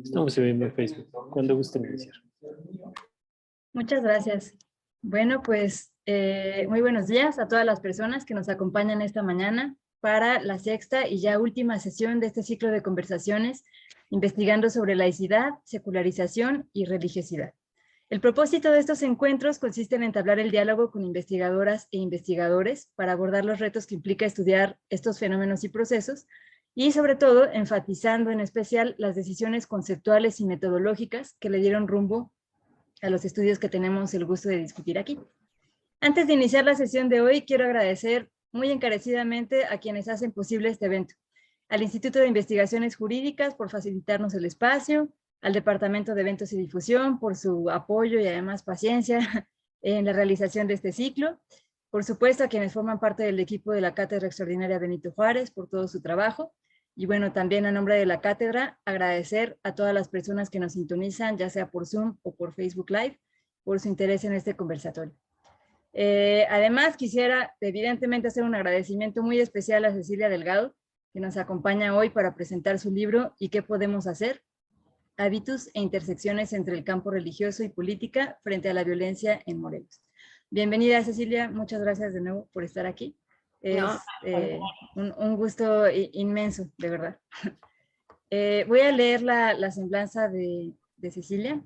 Estamos viendo en Facebook. Cuando gusten iniciar. Muchas gracias. Bueno, pues muy buenos días a todas las personas que nos acompañan esta mañana para la sexta y ya última sesión de este ciclo de conversaciones investigando sobre laicidad, secularización y religiosidad. El propósito de estos encuentros consiste en entablar el diálogo con investigadoras e investigadores para abordar los retos que implica estudiar estos fenómenos y procesos y sobre todo enfatizando en especial las decisiones conceptuales y metodológicas que le dieron rumbo a los estudios que tenemos el gusto de discutir aquí. Antes de iniciar la sesión de hoy, quiero agradecer muy encarecidamente a quienes hacen posible este evento, al Instituto de Investigaciones Jurídicas por facilitarnos el espacio, al Departamento de Eventos y Difusión por su apoyo y además paciencia en la realización de este ciclo, por supuesto a quienes forman parte del equipo de la Cátedra Extraordinaria Benito Juárez por todo su trabajo, y bueno, también a nombre de la cátedra, agradecer a todas las personas que nos sintonizan, ya sea por Zoom o por Facebook Live, por su interés en este conversatorio. Además, quisiera evidentemente hacer un agradecimiento muy especial a Cecilia Delgado, que nos acompaña hoy para presentar su libro ¿Y qué podemos hacer? Hábitos e intersecciones entre el campo religioso y política frente a la violencia en Morelos. Bienvenida, Cecilia, muchas gracias de nuevo por estar aquí. Es un gusto inmenso, de verdad. Voy a leer la semblanza de Cecilia,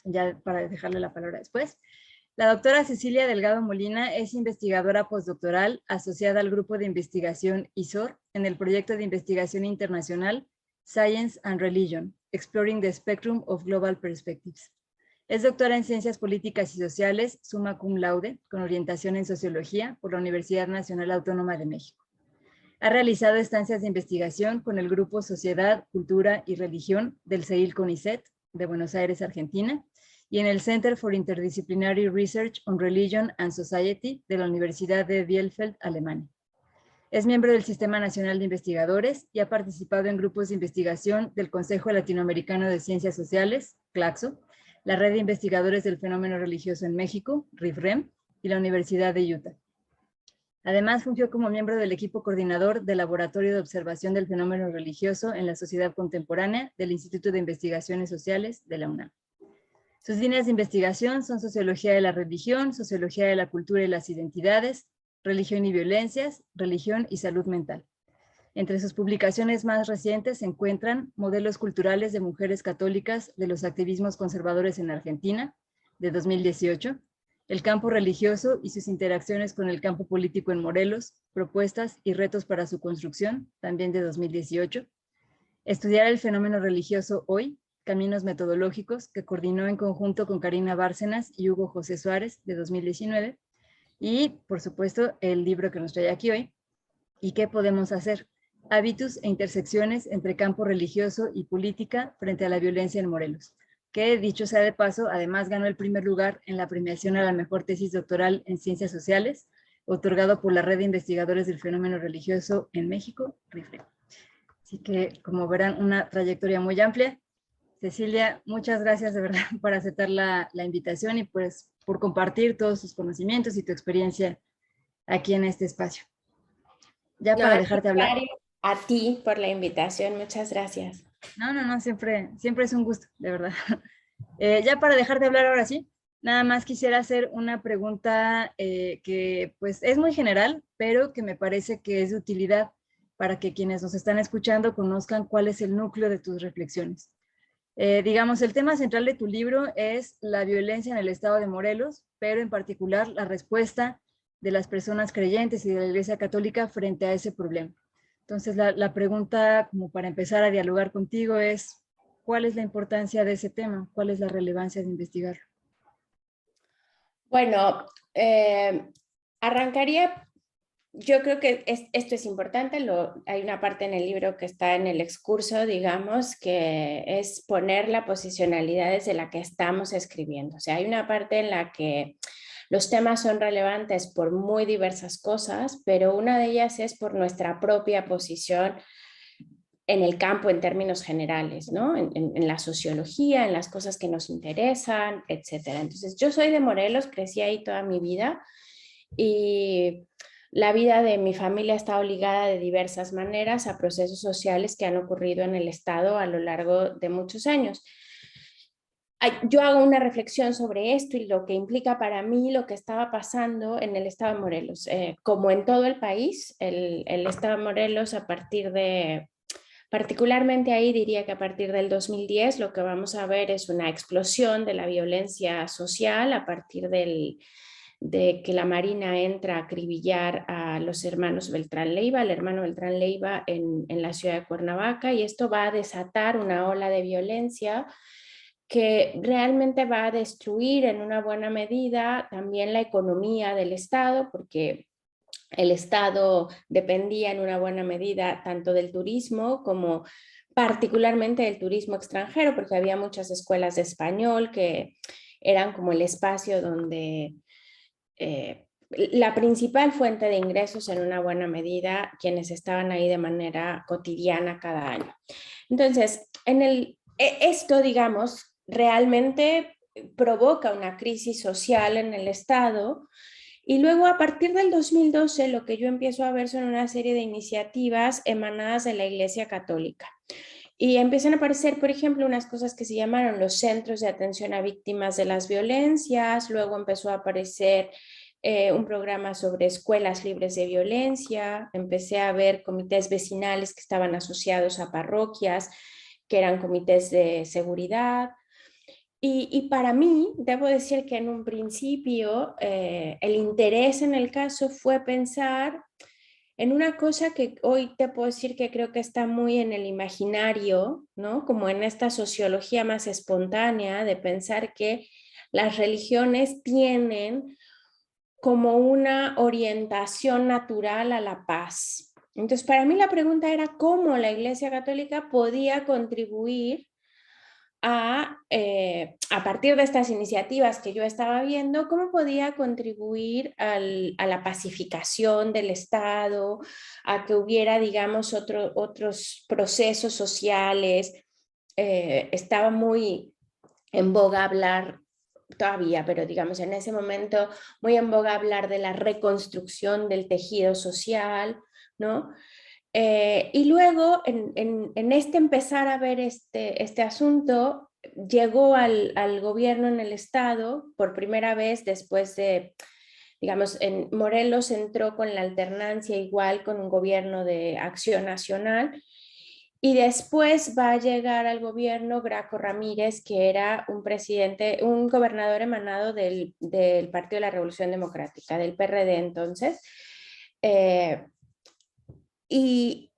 ya para dejarle la palabra después. La doctora Cecilia Delgado Molina es investigadora postdoctoral asociada al grupo de investigación ISOR en el proyecto de investigación internacional Science and Religion, Exploring the Spectrum of Global Perspectives. Es doctora en Ciencias Políticas y Sociales, summa cum laude, con orientación en Sociología por la Universidad Nacional Autónoma de México. Ha realizado estancias de investigación con el Grupo Sociedad, Cultura y Religión del CEIL-CONICET de Buenos Aires, Argentina, y en el Center for Interdisciplinary Research on Religion and Society de la Universidad de Bielefeld, Alemania. Es miembro del Sistema Nacional de Investigadores y ha participado en grupos de investigación del Consejo Latinoamericano de Ciencias Sociales, CLACSO, la Red de Investigadores del Fenómeno Religioso en México, RIFREM, y la Universidad de Utah. Además, fungió como miembro del equipo coordinador del Laboratorio de Observación del Fenómeno Religioso en la Sociedad Contemporánea del Instituto de Investigaciones Sociales de la UNAM. Sus líneas de investigación son Sociología de la Religión, Sociología de la Cultura y las Identidades, Religión y Violencias, Religión y Salud Mental. Entre sus publicaciones más recientes se encuentran Modelos Culturales de Mujeres Católicas de los Activismos Conservadores en Argentina, de 2018, El Campo Religioso y sus interacciones con el campo político en Morelos, Propuestas y Retos para su Construcción, también de 2018, Estudiar el Fenómeno Religioso Hoy, Caminos Metodológicos, que coordinó en conjunto con Karina Bárcenas y Hugo José Suárez, de 2019, y, por supuesto, el libro que nos trae aquí hoy, ¿Y qué podemos hacer? Hábitos e intersecciones entre campo religioso y política frente a la violencia en Morelos, que, dicho sea de paso, además ganó el primer lugar en la premiación a la mejor tesis doctoral en Ciencias Sociales, otorgado por la Red de Investigadores del Fenómeno Religioso en México, RIFREM. Así que, como verán, una trayectoria muy amplia. Cecilia, muchas gracias de verdad por aceptar la invitación y pues por compartir todos tus conocimientos y tu experiencia aquí en este espacio. Ya para dejarte hablar. A ti por la invitación, muchas gracias. No, siempre es un gusto, de verdad. Ya para dejarte hablar ahora sí, nada más quisiera hacer una pregunta que pues es muy general, pero que me parece que es de utilidad para que quienes nos están escuchando conozcan cuál es el núcleo de tus reflexiones. Digamos, el tema central de tu libro es la violencia en el estado de Morelos, pero en particular la respuesta de las personas creyentes y de la Iglesia Católica frente a ese problema. Entonces, la pregunta, como para empezar a dialogar contigo, es ¿cuál es la importancia de ese tema? ¿Cuál es la relevancia de investigarlo? Bueno, arrancaría. Yo creo que esto es importante, hay una parte en el libro que está en el excurso, digamos, que es poner la posicionalidad desde la que estamos escribiendo. O sea, hay una parte en la que los temas son relevantes por muy diversas cosas, pero una de ellas es por nuestra propia posición en el campo en términos generales, ¿no? En la sociología, en las cosas que nos interesan, etc. Entonces, yo soy de Morelos, crecí ahí toda mi vida y la vida de mi familia ha estado ligada de diversas maneras a procesos sociales que han ocurrido en el Estado a lo largo de muchos años. Yo hago una reflexión sobre esto y lo que implica para mí lo que estaba pasando en el Estado de Morelos. Como en todo el país, el Estado de Morelos particularmente ahí diría que a partir del 2010 lo que vamos a ver es una explosión de la violencia social a partir de que la Marina entra a acribillar a los hermanos Beltrán Leiva, al hermano Beltrán Leiva en la ciudad de Cuernavaca, y esto va a desatar una ola de violencia que realmente va a destruir en una buena medida también la economía del Estado, porque el Estado dependía en una buena medida tanto del turismo como particularmente del turismo extranjero, porque había muchas escuelas de español que eran como el espacio donde la principal fuente de ingresos en una buena medida quienes estaban ahí de manera cotidiana cada año. Entonces, esto, digamos, realmente provoca una crisis social en el Estado. Y luego a partir del 2012 lo que yo empiezo a ver son una serie de iniciativas emanadas de la Iglesia Católica. Y empiezan a aparecer, por ejemplo, unas cosas que se llamaron los centros de atención a víctimas de las violencias, luego empezó a aparecer un programa sobre escuelas libres de violencia, empecé a ver comités vecinales que estaban asociados a parroquias, que eran comités de seguridad. Y para mí, debo decir que en un principio el interés en el caso fue pensar en una cosa que hoy te puedo decir que creo que está muy en el imaginario, ¿no? Como en esta sociología más espontánea de pensar que las religiones tienen como una orientación natural a la paz. Entonces, para mí la pregunta era cómo la Iglesia Católica podía contribuir a partir de estas iniciativas que yo estaba viendo, cómo podía contribuir a la pacificación del Estado, a que hubiera, digamos, otros procesos sociales. Estaba muy en boga hablar, todavía, pero digamos en ese momento, muy en boga hablar de la reconstrucción del tejido social, ¿no? Y luego, en este empezar a ver este asunto, llegó al gobierno en el Estado por primera vez después de, digamos, en Morelos entró con la alternancia igual con un gobierno de acción nacional, y después va a llegar al gobierno Graco Ramírez, que era un presidente, un gobernador emanado del Partido de la Revolución Democrática, del PRD entonces. Y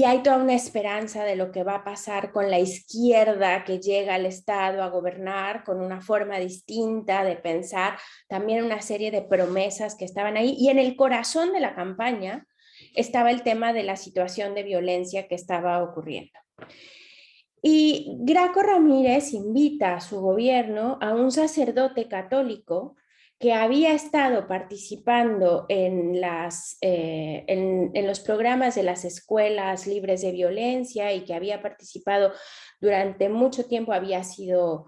hay toda una esperanza de lo que va a pasar con la izquierda que llega al Estado a gobernar con una forma distinta de pensar, también una serie de promesas que estaban ahí. Y en el corazón de la campaña estaba el tema de la situación de violencia que estaba ocurriendo. Y Graco Ramírez invita a su gobierno a un sacerdote católico que había estado participando en los programas de las escuelas libres de violencia y que había participado durante mucho tiempo, había sido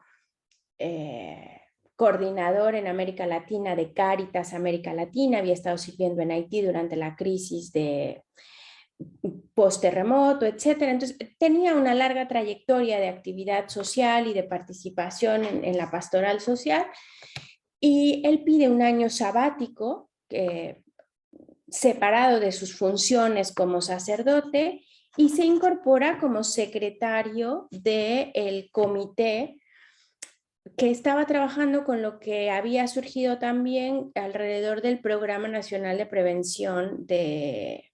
coordinador en América Latina de Cáritas América Latina, había estado sirviendo en Haití durante la crisis de post-terremoto, etcétera. Entonces tenía una larga trayectoria de actividad social y de participación en la pastoral social. Y él pide un año sabático separado de sus funciones como sacerdote y se incorpora como secretario del comité que estaba trabajando con lo que había surgido también alrededor del Programa Nacional de Prevención de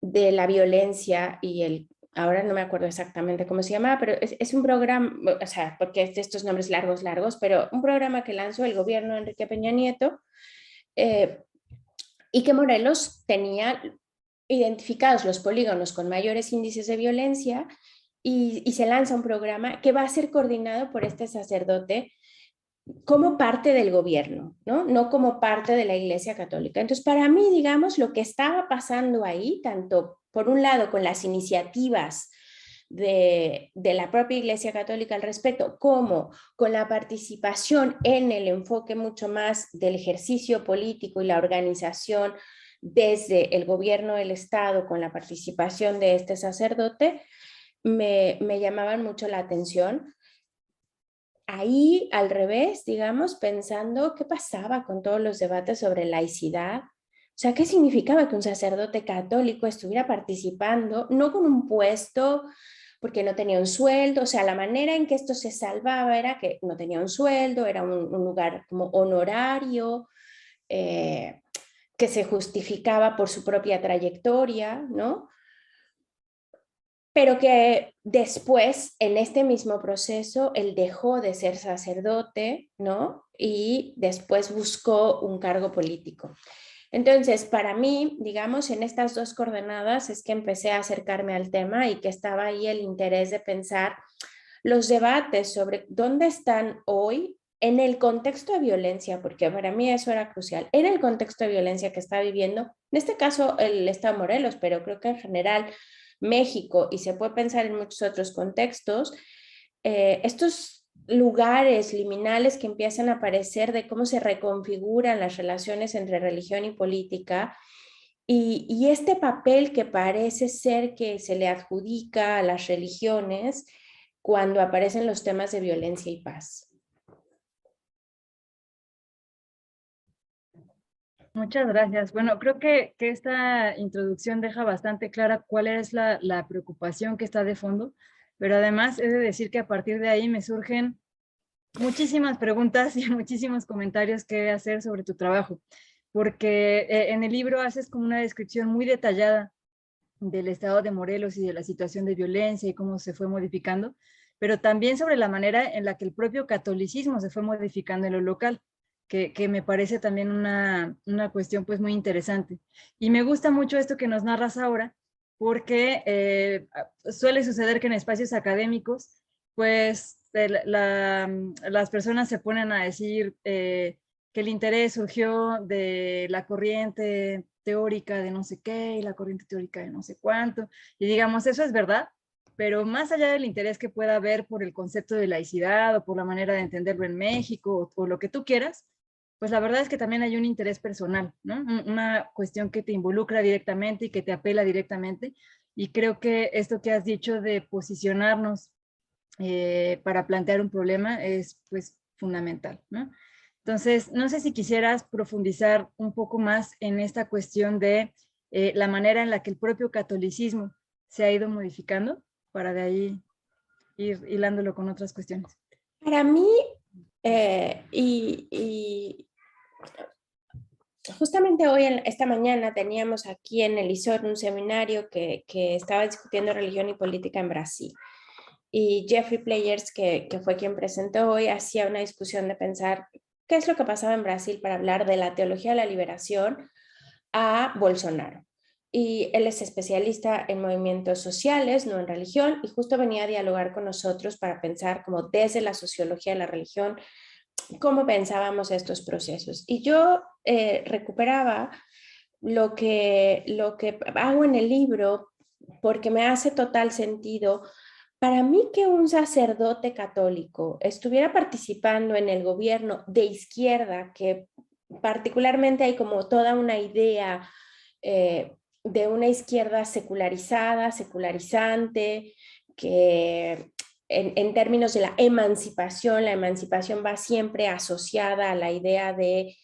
la Violencia y ahora no me acuerdo exactamente cómo se llamaba, pero es un programa, o sea, porque es de estos nombres largos, pero un programa que lanzó el gobierno de Enrique Peña Nieto y que Morelos tenía identificados los polígonos con mayores índices de violencia y se lanza un programa que va a ser coordinado por este sacerdote como parte del gobierno, ¿no? No como parte de la Iglesia Católica. Entonces, para mí, digamos, lo que estaba pasando ahí, tanto por un lado con las iniciativas de la propia Iglesia Católica al respecto, como con la participación en el enfoque mucho más del ejercicio político y la organización desde el gobierno del Estado con la participación de este sacerdote, me llamaban mucho la atención. Ahí, al revés, digamos, pensando qué pasaba con todos los debates sobre laicidad. O sea, ¿qué significaba que un sacerdote católico estuviera participando, no con un puesto, porque no tenía un sueldo? O sea, la manera en que esto se salvaba era que no tenía un sueldo, era un lugar como honorario, que se justificaba por su propia trayectoria, ¿no? Pero que después, en este mismo proceso, él dejó de ser sacerdote, ¿no? Y después buscó un cargo político. Entonces, para mí, digamos, en estas dos coordenadas es que empecé a acercarme al tema y que estaba ahí el interés de pensar los debates sobre dónde están hoy en el contexto de violencia, porque para mí eso era crucial, en el contexto de violencia que está viviendo, en este caso el Estado de Morelos, pero creo que en general México, y se puede pensar en muchos otros contextos, estos lugares liminales que empiezan a aparecer de cómo se reconfiguran las relaciones entre religión y política, y este papel que parece ser que se le adjudica a las religiones cuando aparecen los temas de violencia y paz. Muchas gracias. Bueno, creo que esta introducción deja bastante clara cuál es la preocupación que está de fondo, pero además he de decir que a partir de ahí me surgen muchísimas preguntas y muchísimos comentarios que hacer sobre tu trabajo, porque en el libro haces como una descripción muy detallada del estado de Morelos y de la situación de violencia y cómo se fue modificando, pero también sobre la manera en la que el propio catolicismo se fue modificando en lo local, que me parece también una cuestión pues muy interesante. Y me gusta mucho esto que nos narras ahora, porque suele suceder que en espacios académicos, pues las personas se ponen a decir que el interés surgió de la corriente teórica de no sé qué y la corriente teórica de no sé cuánto. Y digamos, eso es verdad, pero más allá del interés que pueda haber por el concepto de laicidad o por la manera de entenderlo en México o lo que tú quieras, pues la verdad es que también hay un interés personal, ¿no? Una cuestión que te involucra directamente y que te apela directamente. Y creo que esto que has dicho de posicionarnos para plantear un problema es pues fundamental, ¿no? Entonces, no sé si quisieras profundizar un poco más en esta cuestión de la manera en la que el propio catolicismo se ha ido modificando para de ahí ir hilándolo con otras cuestiones. Para mí, justamente hoy, esta mañana, teníamos aquí en el ISOR un seminario que estaba discutiendo religión y política en Brasil. Y Jeffrey Players, que fue quien presentó hoy, hacía una discusión de pensar qué es lo que pasaba en Brasil para hablar de la teología de la liberación a Bolsonaro. Y él es especialista en movimientos sociales, no en religión, y justo venía a dialogar con nosotros para pensar como desde la sociología de la religión, cómo pensábamos estos procesos. Y yo recuperaba lo que hago en el libro porque me hace total sentido. Para mí, que un sacerdote católico estuviera participando en el gobierno de izquierda, que particularmente hay como toda una idea de una izquierda secularizada, secularizante, que en términos de la emancipación va siempre asociada a la idea de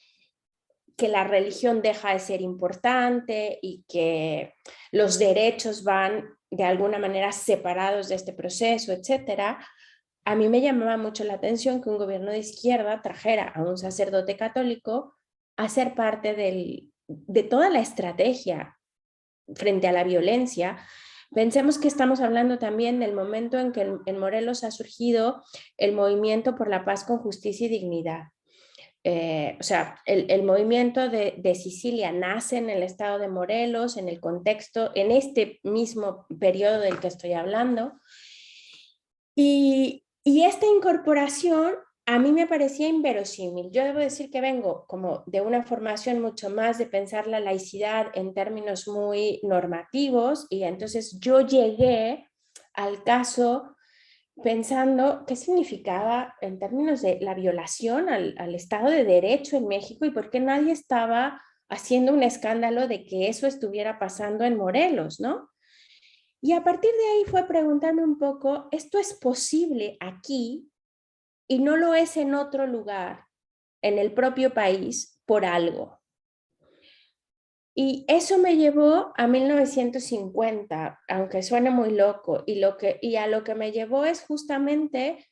que la religión deja de ser importante y que los derechos van de alguna manera separados de este proceso, etcétera. A mí me llamaba mucho la atención que un gobierno de izquierda trajera a un sacerdote católico a ser parte de toda la estrategia frente a la violencia. Pensemos que estamos hablando también del momento en que en Morelos ha surgido el movimiento por la paz con justicia y dignidad. O sea, el movimiento de Sicilia nace en el estado de Morelos, en el contexto, en este mismo periodo del que estoy hablando. Y esta incorporación a mí me parecía inverosímil. Yo debo decir que vengo como de una formación mucho más de pensar la laicidad en términos muy normativos, y entonces yo llegué al caso pensando qué significaba en términos de la violación al Estado de Derecho en México y por qué nadie estaba haciendo un escándalo de que eso estuviera pasando en Morelos, ¿no? Y a partir de ahí fue preguntarme un poco, ¿esto es posible aquí y no lo es en otro lugar, en el propio país, por algo? Y eso me llevó a 1950, aunque suene muy loco, y a lo que me llevó es justamente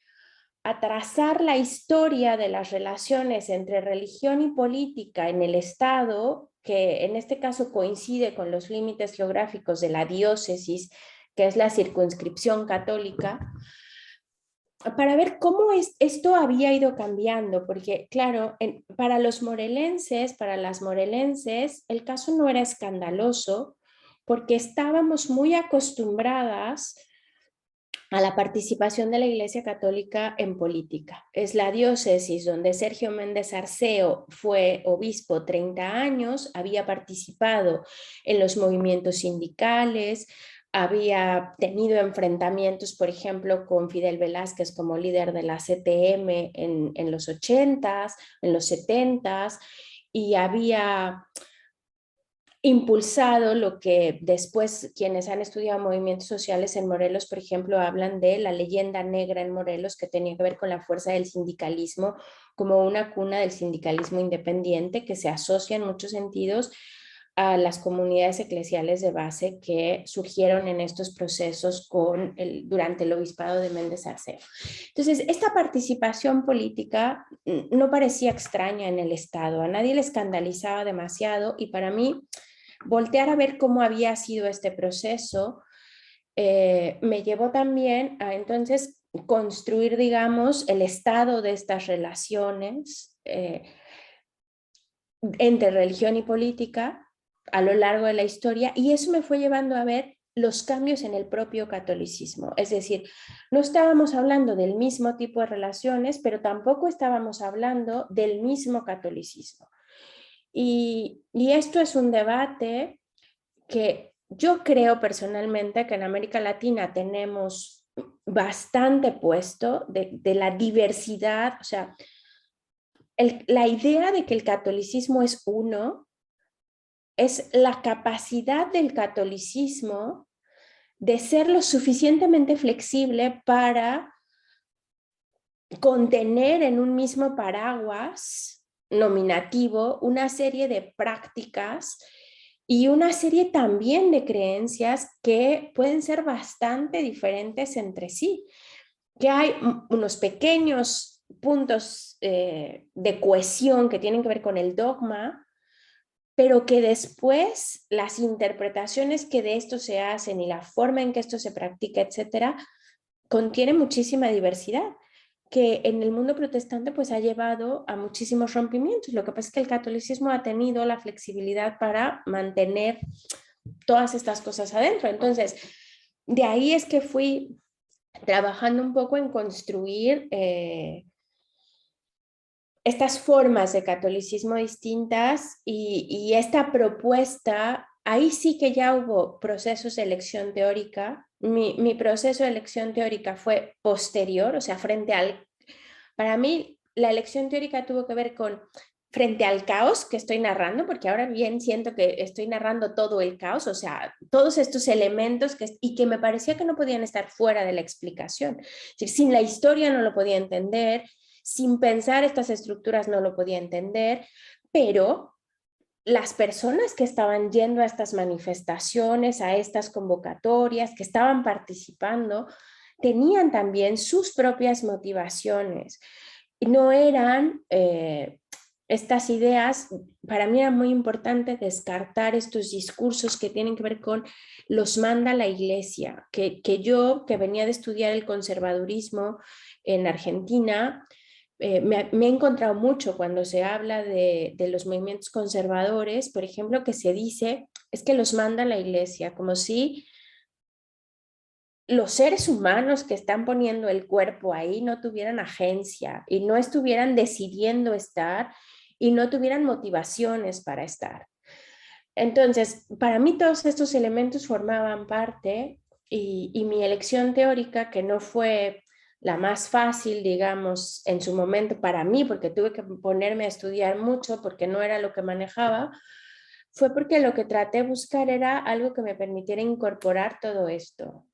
a trazar la historia de las relaciones entre religión y política en el Estado, que en este caso coincide con los límites geográficos de la diócesis, que es la circunscripción católica, para ver cómo esto había ido cambiando, porque claro, para los morelenses, para las morelenses, el caso no era escandaloso, porque estábamos muy acostumbradas a la participación de la Iglesia Católica en política. Es la diócesis donde Sergio Méndez Arceo fue obispo 30 años, había participado en los movimientos sindicales, había tenido enfrentamientos, por ejemplo, con Fidel Velázquez como líder de la CTM en los 80s, en los 70s, y había impulsado lo que después quienes han estudiado movimientos sociales en Morelos, por ejemplo, hablan de la leyenda negra en Morelos, que tenía que ver con la fuerza del sindicalismo como una cuna del sindicalismo independiente que se asocia en muchos sentidos a las comunidades eclesiales de base que surgieron en estos procesos durante el obispado de Méndez Arceo. Entonces, esta participación política no parecía extraña en el Estado, a nadie le escandalizaba demasiado, y para mí voltear a ver cómo había sido este proceso me llevó también a entonces construir, digamos, el estado de estas relaciones entre religión y política a lo largo de la historia, y eso me fue llevando a ver los cambios en el propio catolicismo. Es decir, no estábamos hablando del mismo tipo de relaciones, pero tampoco estábamos hablando del mismo catolicismo. Y esto es un debate que yo creo personalmente que en América Latina tenemos bastante puesto de la diversidad, o sea, la idea de que el catolicismo es uno, es la capacidad del catolicismo de ser lo suficientemente flexible para contener en un mismo paraguas nominativo una serie de prácticas y una serie también de creencias que pueden ser bastante diferentes entre sí, que hay unos pequeños puntos de cohesión que tienen que ver con el dogma, pero que después las interpretaciones que de esto se hacen y la forma en que esto se practica, etcétera, contiene muchísima diversidad, que en el mundo protestante pues ha llevado a muchísimos rompimientos. Lo que pasa es que el catolicismo ha tenido la flexibilidad para mantener todas estas cosas adentro. Entonces, de ahí es que fui trabajando un poco en construir estas formas de catolicismo distintas, y esta propuesta, ahí sí que ya hubo procesos de elección teórica. Mi proceso de elección teórica fue posterior, o sea, para mí la elección teórica tuvo que ver con frente al caos que estoy narrando, porque ahora bien siento que estoy narrando todo el caos, o sea, todos estos elementos y que me parecía que no podían estar fuera de la explicación. Es decir, sin la historia no lo podía entender, sin pensar estas estructuras no lo podía entender, pero las personas que estaban yendo a estas manifestaciones, a estas convocatorias, que estaban participando, tenían también sus propias motivaciones. No eran estas ideas, para mí era muy importante descartar estos discursos que tienen que ver con los manda la iglesia, que yo, que venía de estudiar el conservadurismo en Argentina, me he encontrado mucho cuando se habla de los movimientos conservadores, por ejemplo, que se dice, es que los manda la iglesia, como si los seres humanos que están poniendo el cuerpo ahí no tuvieran agencia y no estuvieran decidiendo estar y no tuvieran motivaciones para estar. Entonces, para mí todos estos elementos formaban parte, y mi elección teórica, que no fue la más fácil, digamos, en su momento para mí, porque tuve que ponerme a estudiar mucho porque no era lo que manejaba, fue porque lo que traté de buscar era algo que me permitiera incorporar todo esto.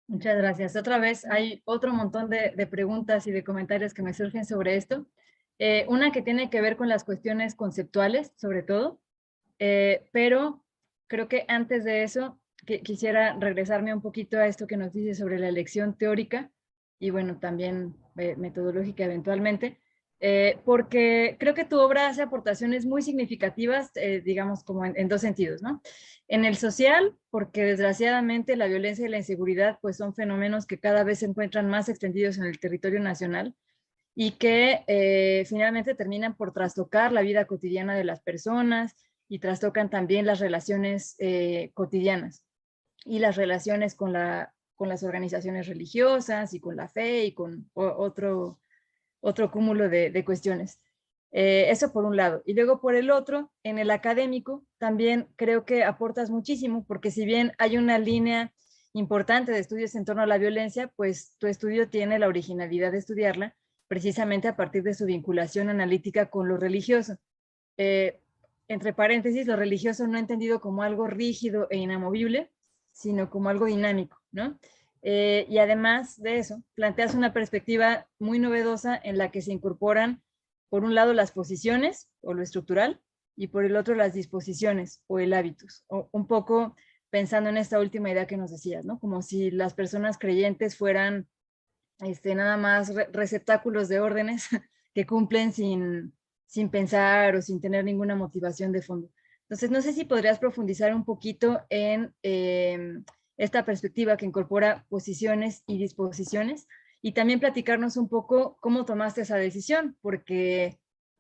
Muchas gracias. Otra vez hay otro montón de preguntas y de comentarios que me surgen sobre esto. Una que tiene que ver con las cuestiones conceptuales, sobre todo, pero creo que antes de eso quisiera regresarme un poquito a esto que nos dice sobre la elección teórica y bueno, también metodológica eventualmente, porque creo que tu obra hace aportaciones muy significativas, digamos, como en dos sentidos, ¿no? En el social, porque desgraciadamente la violencia y la inseguridad pues son fenómenos que cada vez se encuentran más extendidos en el territorio nacional y que finalmente terminan por trastocar la vida cotidiana de las personas y trastocan también las relaciones cotidianas y las relaciones con las organizaciones religiosas y con la fe y con otro cúmulo de cuestiones. Eso por un lado. Y luego por el otro, en el académico, también creo que aportas muchísimo, porque si bien hay una línea importante de estudios en torno a la violencia, pues tu estudio tiene la originalidad de estudiarla precisamente a partir de su vinculación analítica con lo religioso. Entre paréntesis, lo religioso no entendido como algo rígido e inamovible, sino como algo dinámico, ¿no? Y además de eso, planteas una perspectiva muy novedosa en la que se incorporan, por un lado, las posiciones o lo estructural, y por el otro, las disposiciones o el hábitus. O un poco pensando en esta última idea que nos decías, ¿no? Como si las personas creyentes fueran nada más receptáculos de órdenes que cumplen sin pensar o sin tener ninguna motivación de fondo. Entonces, no sé si podrías profundizar un poquito en esta perspectiva que incorpora posiciones y disposiciones y también platicarnos un poco cómo tomaste esa decisión, porque,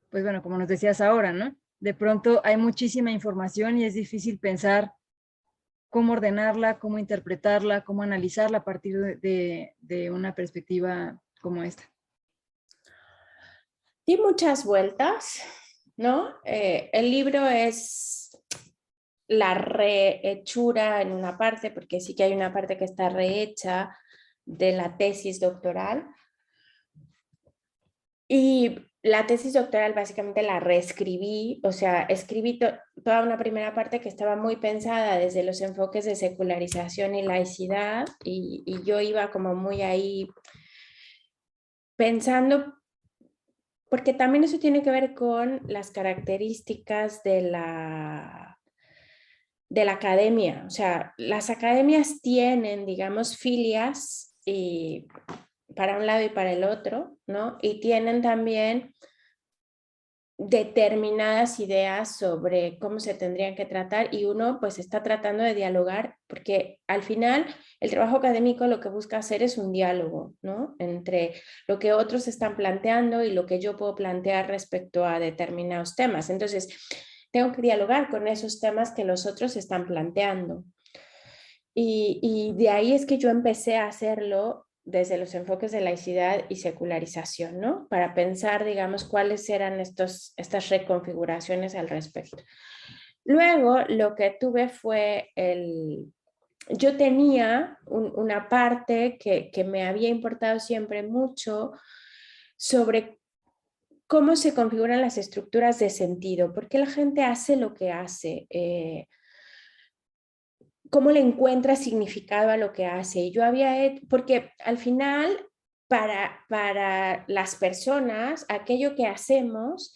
pues bueno, como nos decías ahora, ¿no? De pronto hay muchísima información y es difícil pensar cómo ordenarla, cómo interpretarla, cómo analizarla a partir de una perspectiva como esta. Di muchas vueltas, ¿no? El libro es la rehechura en una parte, porque sí que hay una parte que está rehecha de la tesis doctoral. Y la tesis doctoral básicamente la reescribí, o sea, escribí toda una primera parte que estaba muy pensada desde los enfoques de secularización y laicidad, y yo iba como muy ahí pensando, porque también eso tiene que ver con las características de la academia. O sea, las academias tienen, digamos, filias y para un lado y para el otro, ¿no? Y tienen también determinadas ideas sobre cómo se tendrían que tratar y uno pues está tratando de dialogar porque al final el trabajo académico lo que busca hacer es un diálogo, ¿no? Entre lo que otros están planteando y lo que yo puedo plantear respecto a determinados temas. Entonces, tengo que dialogar con esos temas que los otros están planteando. Y de ahí es que yo empecé a hacerlo desde los enfoques de laicidad y secularización, ¿no? Para pensar, digamos, cuáles eran estas reconfiguraciones al respecto. Luego, lo que tuve fue yo tenía una parte que me había importado siempre mucho sobre cómo se configuran las estructuras de sentido, por qué la gente hace lo que hace, cómo le encuentra significado a lo que hace. Y yo porque al final, para las personas, aquello que hacemos,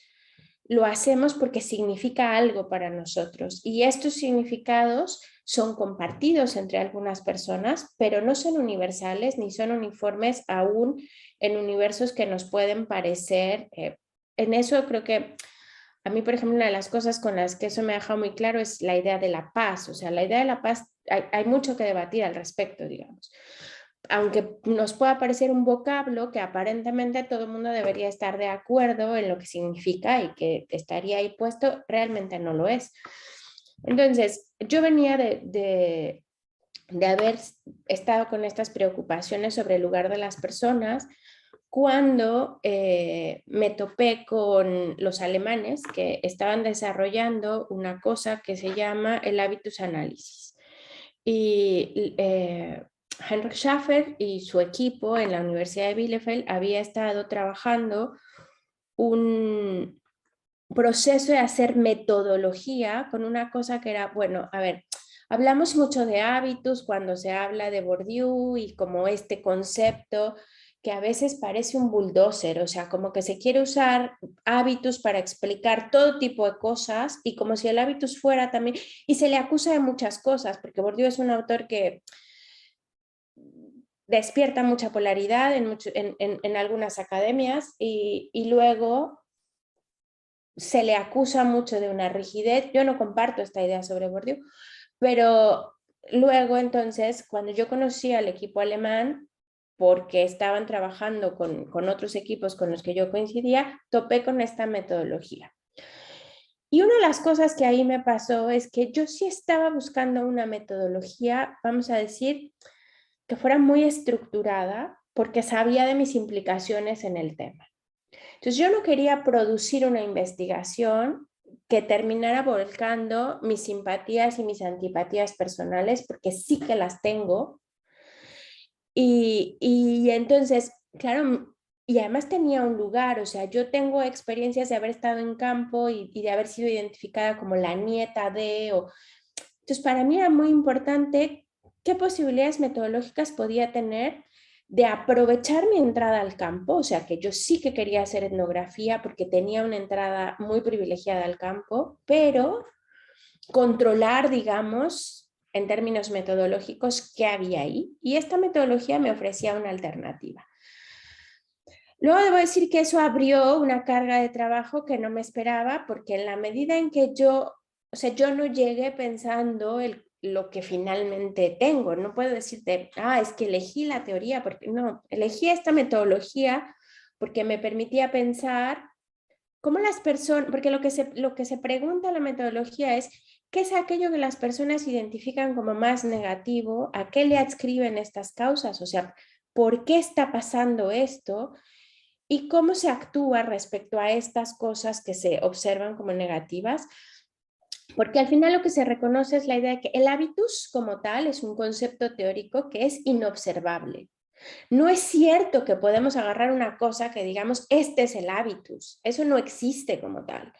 lo hacemos porque significa algo para nosotros. Y estos significados son compartidos entre algunas personas, pero no son universales ni son uniformes aún en universos que nos pueden parecer. En eso creo que a mí, por ejemplo, una de las cosas con las que eso me ha dejado muy claro es la idea de la paz. O sea, la idea de la paz, hay mucho que debatir al respecto, digamos. Aunque nos pueda parecer un vocablo que aparentemente todo el mundo debería estar de acuerdo en lo que significa y que estaría ahí puesto, realmente no lo es. Entonces, yo venía de haber estado con estas preocupaciones sobre el lugar de las personas cuando me topé con los alemanes que estaban desarrollando una cosa que se llama el habitus análisis. Y Heinrich Schäfer y su equipo en la Universidad de Bielefeld había estado trabajando un proceso de hacer metodología con una cosa que era, bueno, a ver, hablamos mucho de hábitos cuando se habla de Bourdieu y como este concepto que a veces parece un bulldozer, o sea, como que se quiere usar hábitos para explicar todo tipo de cosas y como si el hábitus fuera también, y se le acusa de muchas cosas, porque Bourdieu es un autor que despierta mucha polaridad en algunas academias y luego se le acusa mucho de una rigidez. Yo no comparto esta idea sobre Bourdieu, pero luego entonces, cuando yo conocí al equipo alemán, porque estaban trabajando con otros equipos con los que yo coincidía, topé con esta metodología. Y una de las cosas que ahí me pasó es que yo sí estaba buscando una metodología, vamos a decir, que fuera muy estructurada, porque sabía de mis implicaciones en el tema. Entonces yo no quería producir una investigación que terminara volcando mis simpatías y mis antipatías personales, porque sí que las tengo. Y entonces, claro, y además tenía un lugar, o sea, yo tengo experiencias de haber estado en campo y de haber sido identificada como la nieta de... Entonces, para mí era muy importante qué posibilidades metodológicas podía tener de aprovechar mi entrada al campo, o sea, que yo sí que quería hacer etnografía porque tenía una entrada muy privilegiada al campo, pero controlar, digamos, en términos metodológicos, qué había ahí. Y esta metodología me ofrecía una alternativa. Luego debo decir que eso abrió una carga de trabajo que no me esperaba, porque en la medida en que yo, o sea, yo no llegué pensando lo que finalmente tengo. No puedo decirte, es que elegí la teoría, porque no, elegí esta metodología porque me permitía pensar cómo las personas, porque lo que se pregunta en la metodología es, ¿qué es aquello que las personas identifican como más negativo? ¿A qué le adscriben estas causas? O sea, ¿por qué está pasando esto? ¿Y cómo se actúa respecto a estas cosas que se observan como negativas? Porque al final lo que se reconoce es la idea de que el hábitus como tal es un concepto teórico que es inobservable. No es cierto que podemos agarrar una cosa que digamos, este es el hábitus. Eso no existe como tal.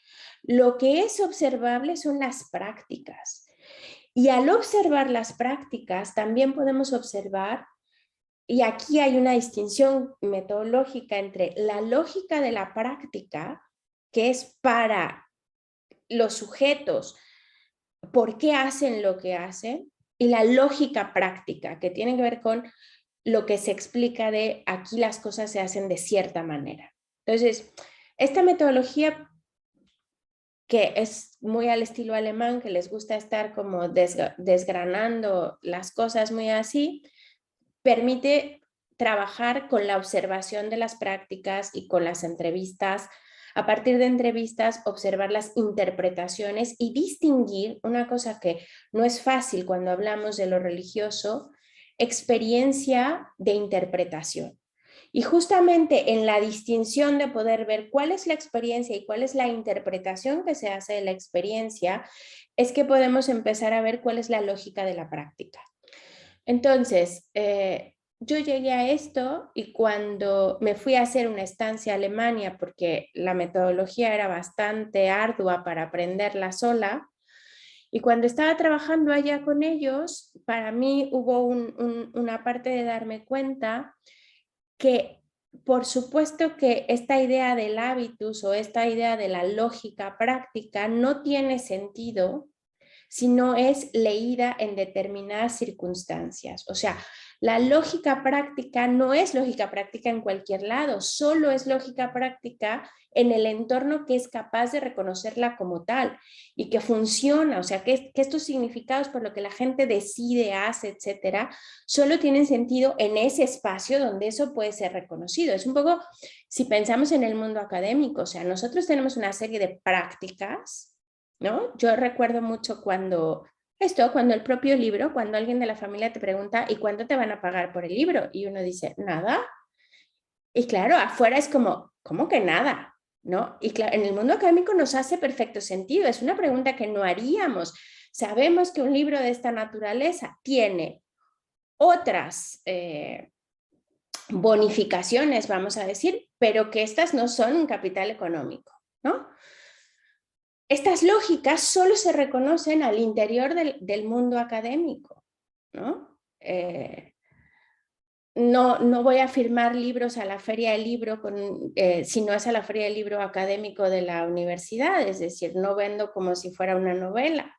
Lo que es observable son las prácticas. Y al observar las prácticas, también podemos observar, y aquí hay una distinción metodológica entre la lógica de la práctica, que es para los sujetos, por qué hacen lo que hacen, y la lógica práctica, que tiene que ver con lo que se explica de aquí las cosas se hacen de cierta manera. Entonces, esta metodología que es muy al estilo alemán, que les gusta estar como desgranando las cosas muy así, permite trabajar con la observación de las prácticas y con las entrevistas. A partir de entrevistas, observar las interpretaciones y distinguir una cosa que no es fácil cuando hablamos de lo religioso, experiencia de interpretación. Y justamente en la distinción de poder ver cuál es la experiencia y cuál es la interpretación que se hace de la experiencia, es que podemos empezar a ver cuál es la lógica de la práctica. Entonces, yo llegué a esto y cuando me fui a hacer una estancia a Alemania, porque la metodología era bastante ardua para aprenderla sola, y cuando estaba trabajando allá con ellos, para mí hubo una parte de darme cuenta que por supuesto que esta idea del hábitus o esta idea de la lógica práctica no tiene sentido si no es leída en determinadas circunstancias. O sea, la lógica práctica no es lógica práctica en cualquier lado, solo es lógica práctica en el entorno que es capaz de reconocerla como tal y que funciona, o sea, que estos significados por lo que la gente decide, hace, etcétera, solo tienen sentido en ese espacio donde eso puede ser reconocido. Es un poco, si pensamos en el mundo académico, o sea, nosotros tenemos una serie de prácticas, ¿no? Yo recuerdo mucho cuando el propio libro, cuando alguien de la familia te pregunta, ¿y cuánto te van a pagar por el libro? Y uno dice, nada. Y claro, afuera es como, ¿cómo que nada? ¿No? Y claro, en el mundo académico nos hace perfecto sentido, es una pregunta que no haríamos. Sabemos que un libro de esta naturaleza tiene otras bonificaciones, vamos a decir, pero que estas no son un capital económico, ¿no? Estas lógicas solo se reconocen al interior del mundo académico, ¿no? No voy a firmar libros a la feria del libro si no es a la feria del libro académico de la universidad, es decir, no vendo como si fuera una novela.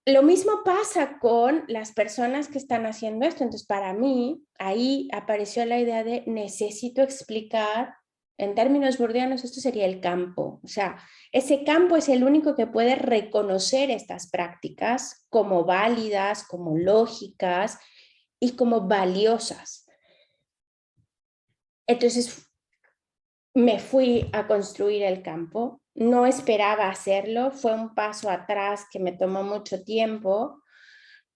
Lo mismo pasa con las personas que están haciendo esto. Entonces, para mí, ahí apareció la idea de necesito explicar, en términos bourdianos, esto sería el campo. O sea, ese campo es el único que puede reconocer estas prácticas como válidas, como lógicas y como valiosas. Entonces, me fui a construir el campo. No esperaba hacerlo, fue un paso atrás que me tomó mucho tiempo,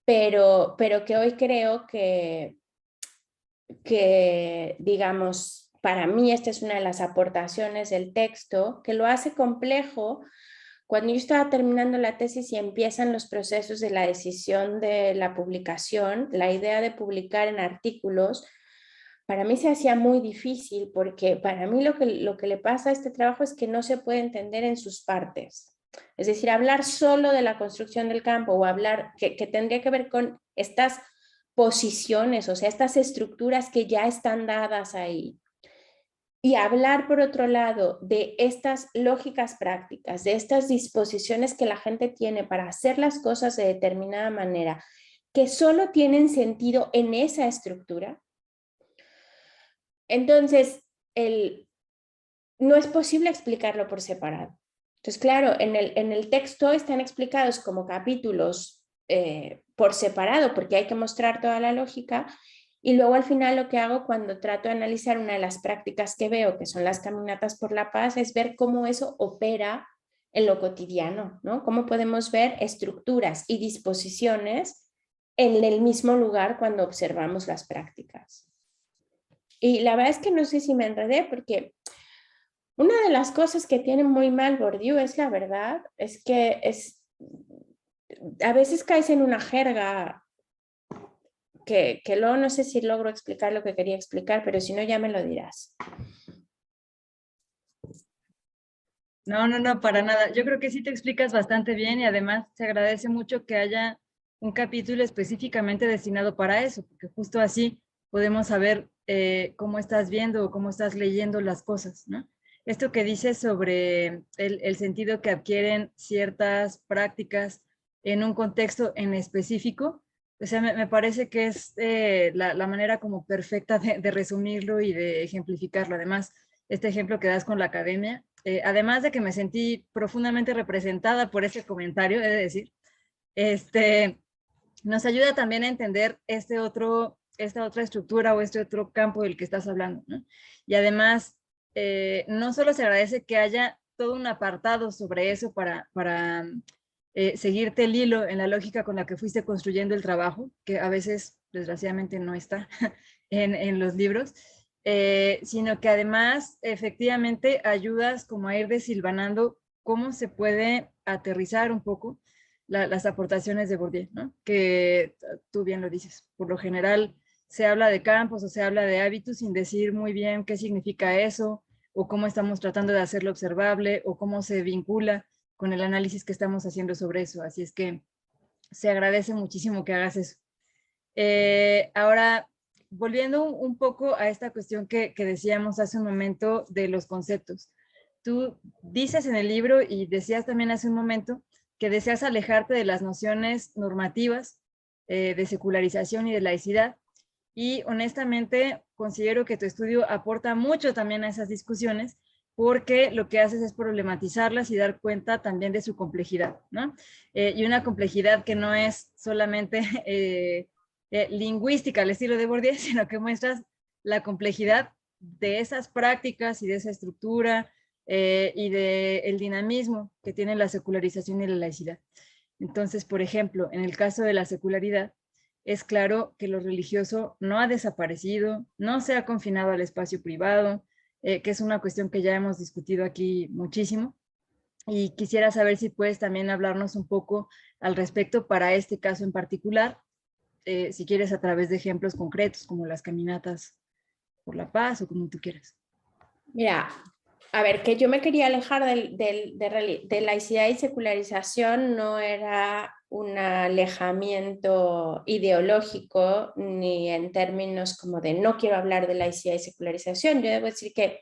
pero que hoy creo que digamos, para mí esta es una de las aportaciones del texto, que lo hace complejo. Cuando yo estaba terminando la tesis y empiezan los procesos de la decisión de la publicación, la idea de publicar en artículos, para mí se hacía muy difícil, porque para mí lo que le pasa a este trabajo es que no se puede entender en sus partes. Es decir, hablar solo de la construcción del campo o hablar que tendría que ver con estas posiciones, o sea, estas estructuras que ya están dadas ahí. Y hablar, por otro lado, de estas lógicas prácticas, de estas disposiciones que la gente tiene para hacer las cosas de determinada manera, que solo tienen sentido en esa estructura. Entonces, no es posible explicarlo por separado. Entonces, claro, en el texto están explicados como capítulos por separado, porque hay que mostrar toda la lógica, y luego al final lo que hago cuando trato de analizar una de las prácticas que veo, que son las caminatas por la paz, es ver cómo eso opera en lo cotidiano, ¿no? Cómo podemos ver estructuras y disposiciones en el mismo lugar cuando observamos las prácticas. Y la verdad es que no sé si me enredé, porque una de las cosas que tiene muy mal Bourdieu es la verdad, es que a veces caes en una jerga que luego no sé si logro explicar lo que quería explicar, pero si no ya me lo dirás. No, para nada. Yo creo que sí te explicas bastante bien y además se agradece mucho que haya un capítulo específicamente destinado para eso, porque justo así podemos saber cómo estás viendo o cómo estás leyendo las cosas, ¿no? Esto que dices sobre el sentido que adquieren ciertas prácticas en un contexto en específico, o sea, me parece que es la manera como perfecta de resumirlo y de ejemplificarlo. Además, este ejemplo que das con la academia, además de que me sentí profundamente representada por ese comentario, he de decir, nos ayuda también a entender esta otra estructura o este otro campo del que estás hablando, ¿no? Y además, no solo se agradece que haya todo un apartado sobre eso para seguirte el hilo en la lógica con la que fuiste construyendo el trabajo, que a veces, desgraciadamente, no está en los libros, sino que además, efectivamente, ayudas como a ir desilvanando cómo se puede aterrizar un poco las aportaciones de Bourdieu, ¿no? Que tú bien lo dices. Por lo general se habla de campos o se habla de hábitos sin decir muy bien qué significa eso, o cómo estamos tratando de hacerlo observable, o cómo se vincula con el análisis que estamos haciendo sobre eso. Así es que se agradece muchísimo que hagas eso. Ahora, volviendo un poco a esta cuestión que decíamos hace un momento de los conceptos. Tú dices en el libro y decías también hace un momento que deseas alejarte de las nociones normativas de secularización y de laicidad, y honestamente considero que tu estudio aporta mucho también a esas discusiones, porque lo que haces es problematizarlas y dar cuenta también de su complejidad, ¿no? Y una complejidad que no es solamente lingüística al estilo de Bourdieu, sino que muestras la complejidad de esas prácticas y de esa estructura y del dinamismo que tiene la secularización y la laicidad. Entonces, por ejemplo, en el caso de la secularidad, es claro que lo religioso no ha desaparecido, no se ha confinado al espacio privado, que es una cuestión que ya hemos discutido aquí muchísimo. Y quisiera saber si puedes también hablarnos un poco al respecto para este caso en particular, si quieres a través de ejemplos concretos, como las caminatas por la paz o como tú quieras. Mira, a ver, que yo me quería alejar de laicidad y secularización no era un alejamiento ideológico ni en términos como de no quiero hablar de laicidad y secularización. Yo debo decir que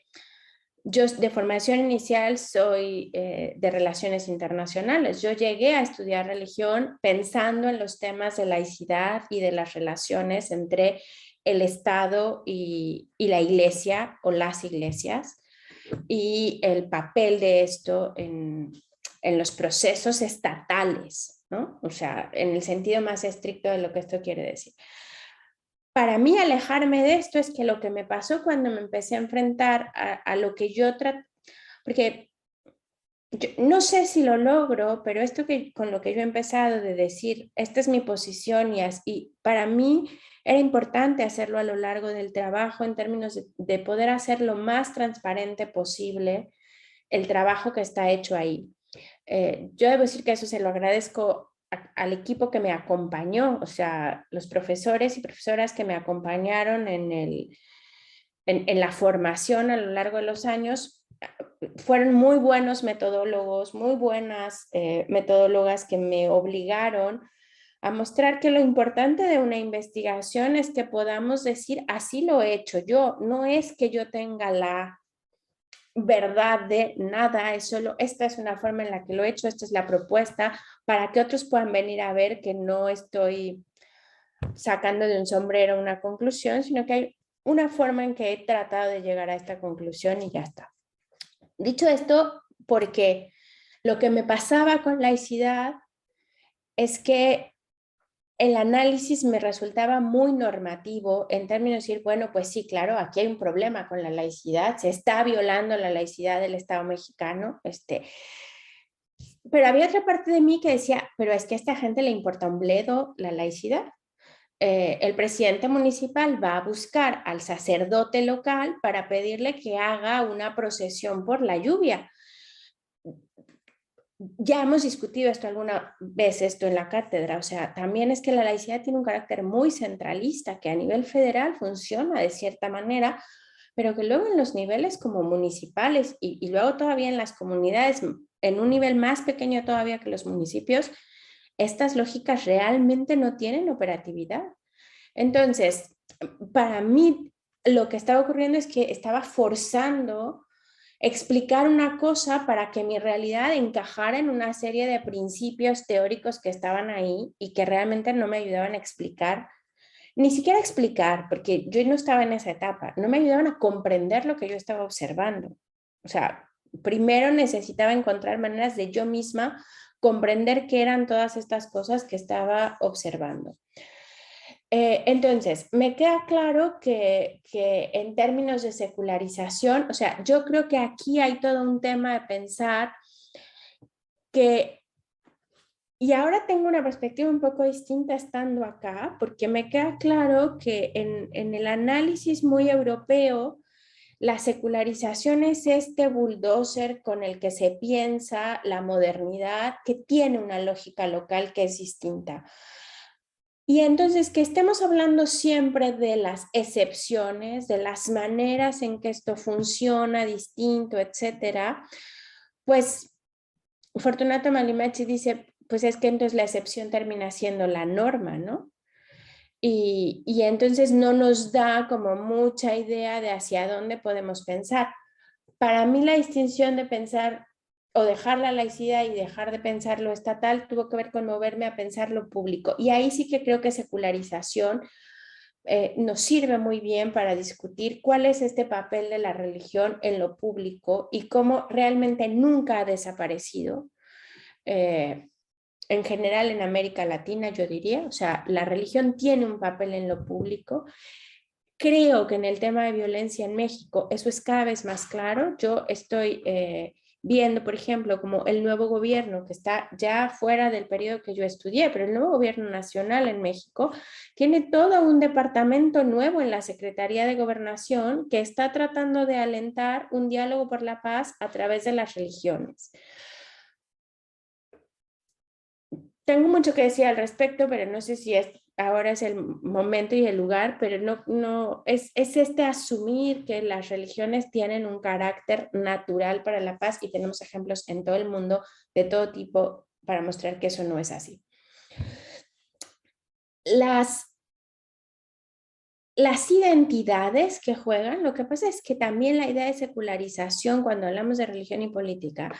yo de formación inicial soy de relaciones internacionales. Yo llegué a estudiar religión pensando en los temas de laicidad y de las relaciones entre el Estado y la iglesia o las iglesias y el papel de esto en los procesos estatales, ¿no? O sea, en el sentido más estricto de lo que esto quiere decir. Para mí alejarme de esto es que lo que me pasó cuando me empecé a enfrentar a lo que yo trato, porque yo no sé si lo logro, pero esto que con lo que yo he empezado de decir, esta es mi posición y para mí era importante hacerlo a lo largo del trabajo en términos de poder hacer lo más transparente posible el trabajo que está hecho ahí. Yo debo decir que eso se lo agradezco al equipo que me acompañó, o sea, los profesores y profesoras que me acompañaron en la formación a lo largo de los años, fueron muy buenos metodólogos, muy buenas metodólogas que me obligaron a mostrar que lo importante de una investigación es que podamos decir, así lo he hecho yo, no es que yo tenga la verdad de nada, es solo, esta es una forma en la que lo he hecho, esta es la propuesta, para que otros puedan venir a ver que no estoy sacando de un sombrero una conclusión, sino que hay una forma en que he tratado de llegar a esta conclusión y ya está. Dicho esto, porque lo que me pasaba con laicidad es que el análisis me resultaba muy normativo en términos de decir, bueno, pues sí, claro, aquí hay un problema con la laicidad, se está violando la laicidad del Estado mexicano, pero había otra parte de mí que decía, pero es que a esta gente le importa un bledo la laicidad. El presidente municipal va a buscar al sacerdote local para pedirle que haga una procesión por la lluvia. Ya hemos discutido esto alguna vez, esto en la cátedra, o sea, también es que la laicidad tiene un carácter muy centralista, que a nivel federal funciona de cierta manera, pero que luego en los niveles como municipales y luego todavía en las comunidades, en un nivel más pequeño todavía que los municipios, estas lógicas realmente no tienen operatividad. Entonces, para mí lo que estaba ocurriendo es que estaba forzando explicar una cosa para que mi realidad encajara en una serie de principios teóricos que estaban ahí y que realmente no me ayudaban a explicar, ni siquiera a explicar, porque yo no estaba en esa etapa, no me ayudaban a comprender lo que yo estaba observando. O sea, primero necesitaba encontrar maneras de yo misma comprender qué eran todas estas cosas que estaba observando. Entonces, me queda claro que en términos de secularización, o sea, yo creo que aquí hay todo un tema de pensar que, y ahora tengo una perspectiva un poco distinta estando acá, porque me queda claro que en el análisis muy europeo, la secularización es este bulldozer con el que se piensa la modernidad, que tiene una lógica local que es distinta. Y entonces que estemos hablando siempre de las excepciones, de las maneras en que esto funciona distinto, etcétera, pues Fortunato Malimachi dice, pues es que entonces la excepción termina siendo la norma, ¿no? Y entonces no nos da como mucha idea de hacia dónde podemos pensar. Para mí la distinción de pensar o dejar la laicidad y dejar de pensar lo estatal tuvo que ver con moverme a pensar lo público. Y ahí sí que creo que secularización nos sirve muy bien para discutir cuál es este papel de la religión en lo público y cómo realmente nunca ha desaparecido. En general en América Latina, yo diría, o sea, la religión tiene un papel en lo público. Creo que en el tema de violencia en México eso es cada vez más claro. Yo estoy viendo, por ejemplo, como el nuevo gobierno que está ya fuera del periodo que yo estudié, pero el nuevo gobierno nacional en México tiene todo un departamento nuevo en la Secretaría de Gobernación que está tratando de alentar un diálogo por la paz a través de las religiones. Tengo mucho que decir al respecto, pero no sé si es ahora es el momento y el lugar, pero no es este asumir que las religiones tienen un carácter natural para la paz, y tenemos ejemplos en todo el mundo de todo tipo para mostrar que eso no es así. Las identidades que juegan, lo que pasa es que también la idea de secularización, cuando hablamos de religión y política,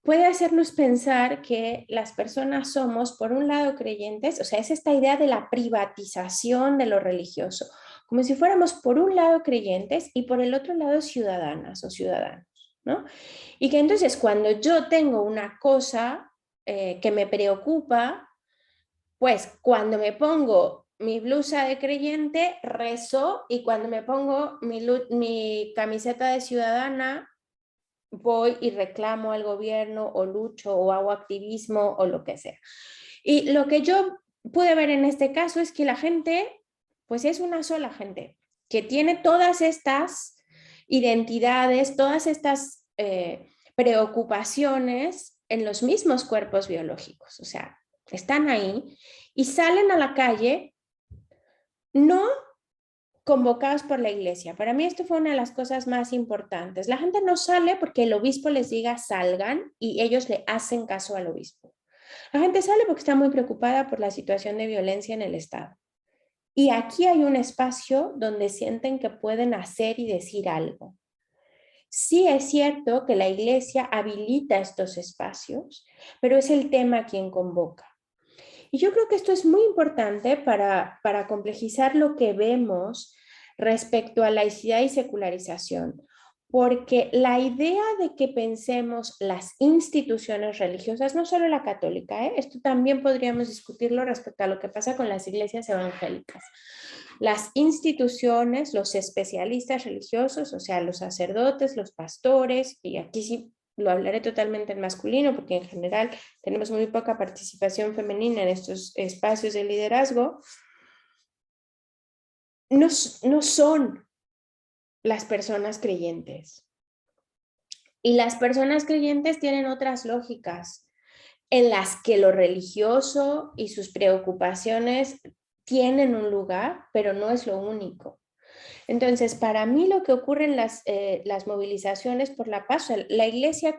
puede hacernos pensar que las personas somos, por un lado, creyentes, o sea, es esta idea de la privatización de lo religioso, como si fuéramos por un lado creyentes y por el otro lado ciudadanas o ciudadanos, ¿no? Y que entonces cuando yo tengo una cosa que me preocupa, pues cuando me pongo mi blusa de creyente, rezo, y cuando me pongo mi camiseta de ciudadana, voy y reclamo al gobierno o lucho o hago activismo o lo que sea. Y lo que yo pude ver en este caso es que la gente, pues es una sola gente, que tiene todas estas identidades, todas estas preocupaciones en los mismos cuerpos biológicos. O sea, están ahí y salen a la calle, no convocados por la iglesia. Para mí esto fue una de las cosas más importantes. La gente no sale porque el obispo les diga salgan y ellos le hacen caso al obispo. La gente sale porque está muy preocupada por la situación de violencia en el Estado. Y aquí hay un espacio donde sienten que pueden hacer y decir algo. Sí es cierto que la iglesia habilita estos espacios, pero es el tema quien convoca. Y yo creo que esto es muy importante para complejizar lo que vemos respecto a laicidad y secularización, porque la idea de que pensemos las instituciones religiosas, no solo la católica, esto también podríamos discutirlo respecto a lo que pasa con las iglesias evangélicas. Las instituciones, los especialistas religiosos, o sea, los sacerdotes, los pastores, y aquí sí lo hablaré totalmente en masculino porque en general tenemos muy poca participación femenina en estos espacios de liderazgo, no son las personas creyentes. Y las personas creyentes tienen otras lógicas en las que lo religioso y sus preocupaciones tienen un lugar, pero no es lo único. Entonces, para mí lo que ocurre en las movilizaciones por la paz, la Iglesia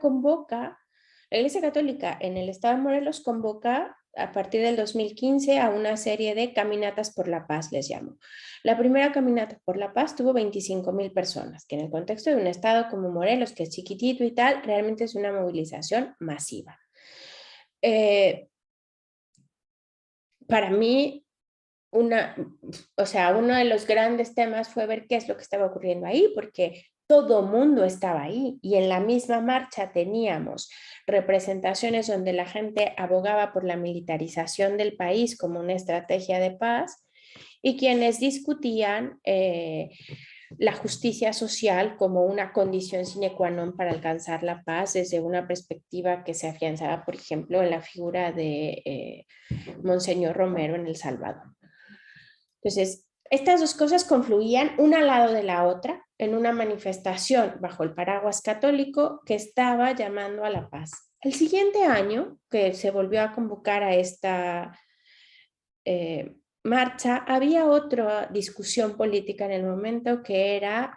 Católica en el Estado de Morelos convoca a partir del 2015 a una serie de caminatas por la paz, les llamo. La primera caminata por la paz tuvo 25,000 personas, que en el contexto de un estado como Morelos, que es chiquitito y tal, realmente es una movilización masiva. Para mí, uno de los grandes temas fue ver qué es lo que estaba ocurriendo ahí, porque todo mundo estaba ahí y en la misma marcha teníamos representaciones donde la gente abogaba por la militarización del país como una estrategia de paz y quienes discutían la justicia social como una condición sine qua non para alcanzar la paz desde una perspectiva que se afianzaba, por ejemplo, en la figura de Monseñor Romero en El Salvador. Entonces, estas dos cosas confluían una al lado de la otra en una manifestación bajo el paraguas católico que estaba llamando a la paz. El siguiente año, que se volvió a convocar a esta marcha, había otra discusión política en el momento, que era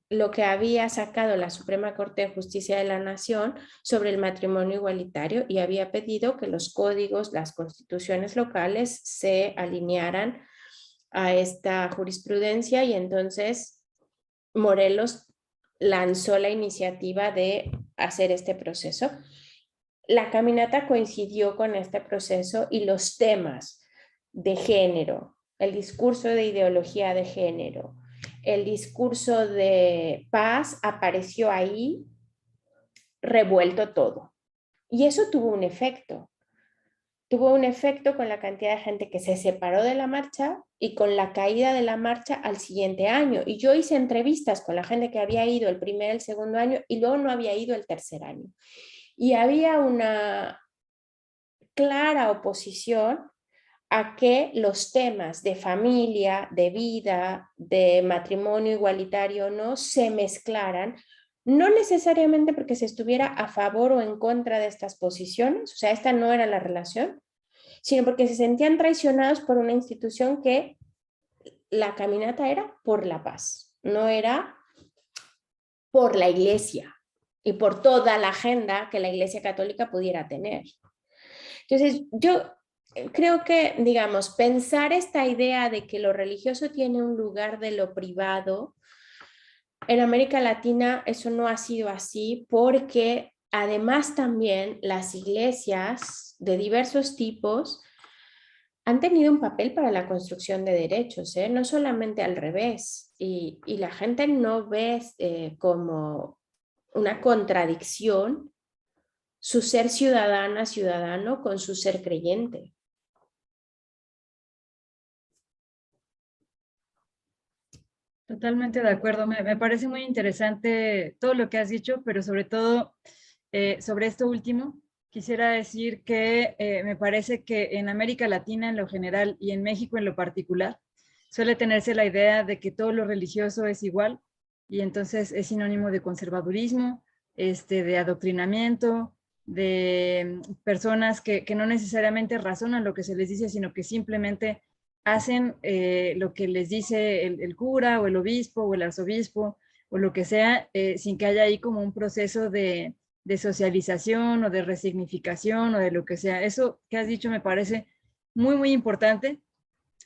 lo que había sacado la Suprema Corte de Justicia de la Nación sobre el matrimonio igualitario y había pedido que los códigos, las constituciones locales se alinearan a esta jurisprudencia, y entonces Morelos lanzó la iniciativa de hacer este proceso. La caminata coincidió con este proceso y los temas de género, el discurso de ideología de género, el discurso de paz apareció ahí revuelto todo. Y eso tuvo un efecto. Tuvo un efecto con la cantidad de gente que se separó de la marcha y con la caída de la marcha al siguiente año. Y yo hice entrevistas con la gente que había ido el primer, el segundo año y luego no había ido el tercer año. Y había una clara oposición a que los temas de familia, de vida, de matrimonio igualitario no se mezclaran, no necesariamente porque se estuviera a favor o en contra de estas posiciones, o sea, esta no era la relación, sino porque se sentían traicionados por una institución que la caminata era por la paz, no era por la Iglesia y por toda la agenda que la Iglesia Católica pudiera tener. Entonces, yo creo que, digamos, pensar esta idea de que lo religioso tiene un lugar de lo privado, en América Latina eso no ha sido así porque además también las iglesias de diversos tipos han tenido un papel para la construcción de derechos, no solamente al revés. Y la gente no ve como una contradicción su ser ciudadana, ciudadano con su ser creyente. Totalmente de acuerdo. Me parece muy interesante todo lo que has dicho, pero sobre todo sobre esto último, quisiera decir que me parece que en América Latina en lo general y en México en lo particular, suele tenerse la idea de que todo lo religioso es igual y entonces es sinónimo de conservadurismo, de adoctrinamiento, de personas que no necesariamente razonan lo que se les dice, sino que simplemente hacen lo que les dice el cura o el obispo o el arzobispo o lo que sea, sin que haya ahí como un proceso de socialización o de resignificación o de lo que sea. Eso que has dicho me parece muy, muy importante.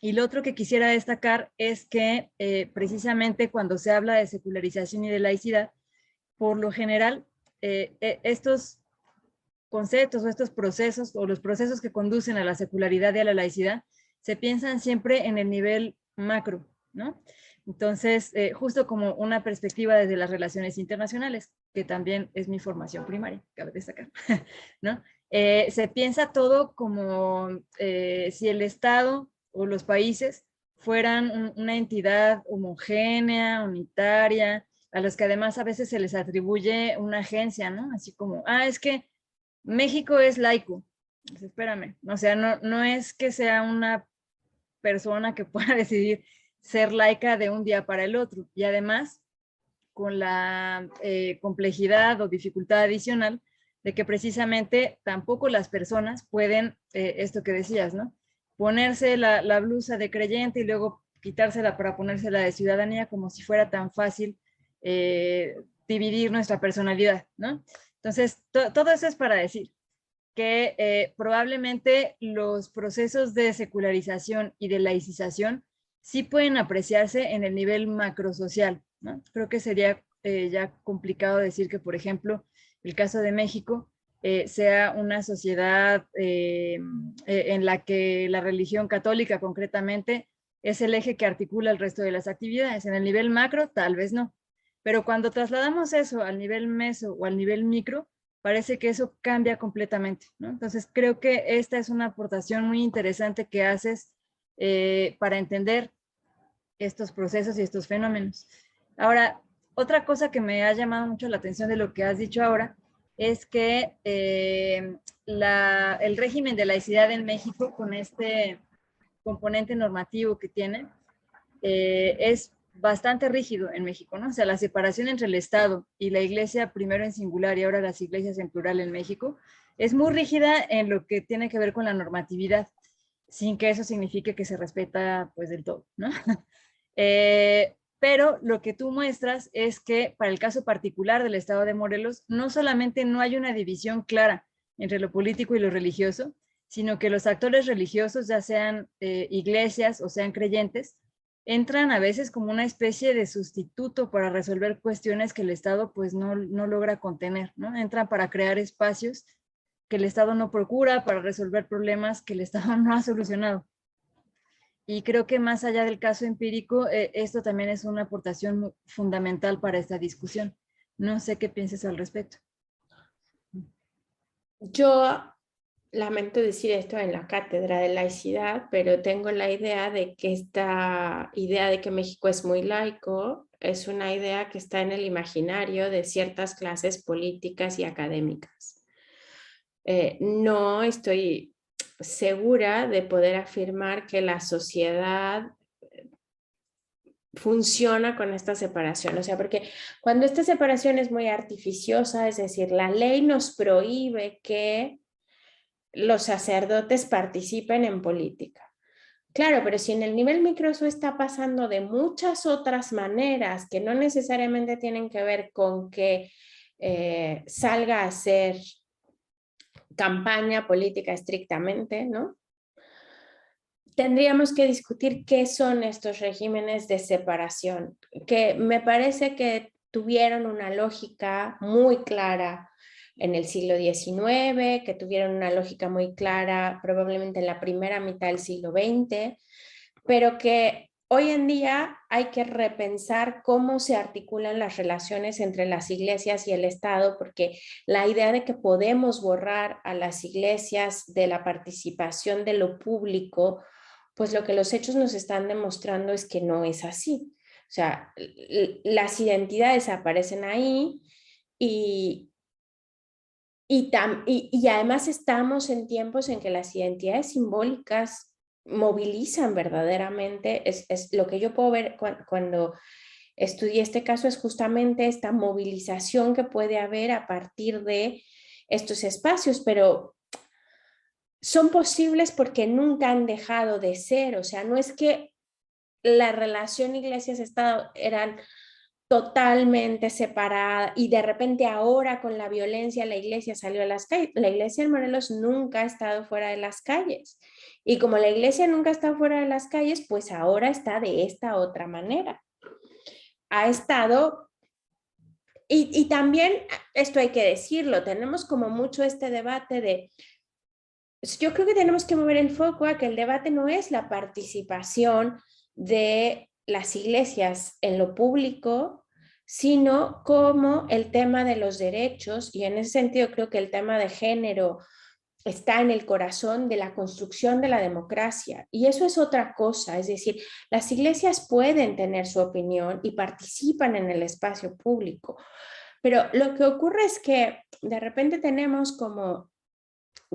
Y lo otro que quisiera destacar es que precisamente cuando se habla de secularización y de laicidad, por lo general, estos conceptos o estos procesos o los procesos que conducen a la secularidad y a la laicidad se piensan siempre en el nivel macro, ¿no? Entonces, justo como una perspectiva desde las relaciones internacionales, que también es mi formación primaria, cabe destacar, ¿no? Se piensa todo como si el Estado o los países fueran una entidad homogénea, unitaria, a los que además a veces se les atribuye una agencia, ¿no? Así como, es que México es laico. Pues espérame, o sea, no es que sea una persona que pueda decidir ser laica de un día para el otro. Y además, con la complejidad o dificultad adicional de que precisamente tampoco las personas pueden, esto que decías, ¿no? Ponerse la blusa de creyente y luego quitársela para ponérsela de ciudadanía como si fuera tan fácil dividir nuestra personalidad, ¿no? Entonces, todo eso es para decir que probablemente los procesos de secularización y de laicización sí pueden apreciarse en el nivel macrosocial, ¿no? Creo que sería ya complicado decir que, por ejemplo, el caso de México sea una sociedad en la que la religión católica concretamente es el eje que articula el resto de las actividades. En el nivel macro, tal vez no. Pero cuando trasladamos eso al nivel meso o al nivel micro, parece que eso cambia completamente, ¿no? Entonces, creo que esta es una aportación muy interesante que haces para entender estos procesos y estos fenómenos. Ahora, otra cosa que me ha llamado mucho la atención de lo que has dicho ahora es que el régimen de laicidad en México, con este componente normativo que tiene, es bastante rígido en México, ¿no? O sea, la separación entre el Estado y la Iglesia, primero en singular y ahora las iglesias en plural en México, es muy rígida en lo que tiene que ver con la normatividad, sin que eso signifique que se respeta pues del todo, ¿no? Pero lo que tú muestras es que para el caso particular del Estado de Morelos, no solamente no hay una división clara entre lo político y lo religioso, sino que los actores religiosos, ya sean iglesias o sean creyentes, entran a veces como una especie de sustituto para resolver cuestiones que el Estado pues no logra contener, ¿no? Entran para crear espacios que el Estado no procura, para resolver problemas que el Estado no ha solucionado. Y creo que más allá del caso empírico, esto también es una aportación fundamental para esta discusión. No sé qué pienses al respecto. Yo lamento decir esto en la cátedra de laicidad, pero tengo la idea de que esta idea de que México es muy laico es una idea que está en el imaginario de ciertas clases políticas y académicas. No estoy segura de poder afirmar que la sociedad funciona con esta separación, o sea, porque cuando esta separación es muy artificiosa, es decir, la ley nos prohíbe que los sacerdotes participen en política. Claro, pero si en el nivel micro eso está pasando de muchas otras maneras que no necesariamente tienen que ver con que salga a hacer campaña política estrictamente, ¿no? Tendríamos que discutir qué son estos regímenes de separación, que me parece que tuvieron una lógica muy clara en el siglo XIX, que tuvieron una lógica muy clara probablemente en la primera mitad del siglo XX, pero que hoy en día hay que repensar cómo se articulan las relaciones entre las iglesias y el Estado, porque la idea de que podemos borrar a las iglesias de la participación de lo público, pues lo que los hechos nos están demostrando es que no es así. O sea, las identidades aparecen ahí y además estamos en tiempos en que las identidades simbólicas movilizan verdaderamente. Es lo que yo puedo ver cuando estudié este caso, es justamente esta movilización que puede haber a partir de estos espacios, pero son posibles porque nunca han dejado de ser. O sea, no es que la relación iglesias-estado eran totalmente separada y de repente ahora con la violencia la iglesia salió a las calles. La iglesia en Morelos nunca ha estado fuera de las calles, y como la iglesia nunca ha estado fuera de las calles, pues ahora está de esta otra manera. Ha estado, y también esto hay que decirlo, tenemos como mucho este debate de, yo creo que tenemos que mover el foco a que el debate no es la participación de las iglesias en lo público, sino como el tema de los derechos, y en ese sentido creo que el tema de género está en el corazón de la construcción de la democracia, y eso es otra cosa. Es decir, las iglesias pueden tener su opinión y participan en el espacio público, pero lo que ocurre es que de repente tenemos como,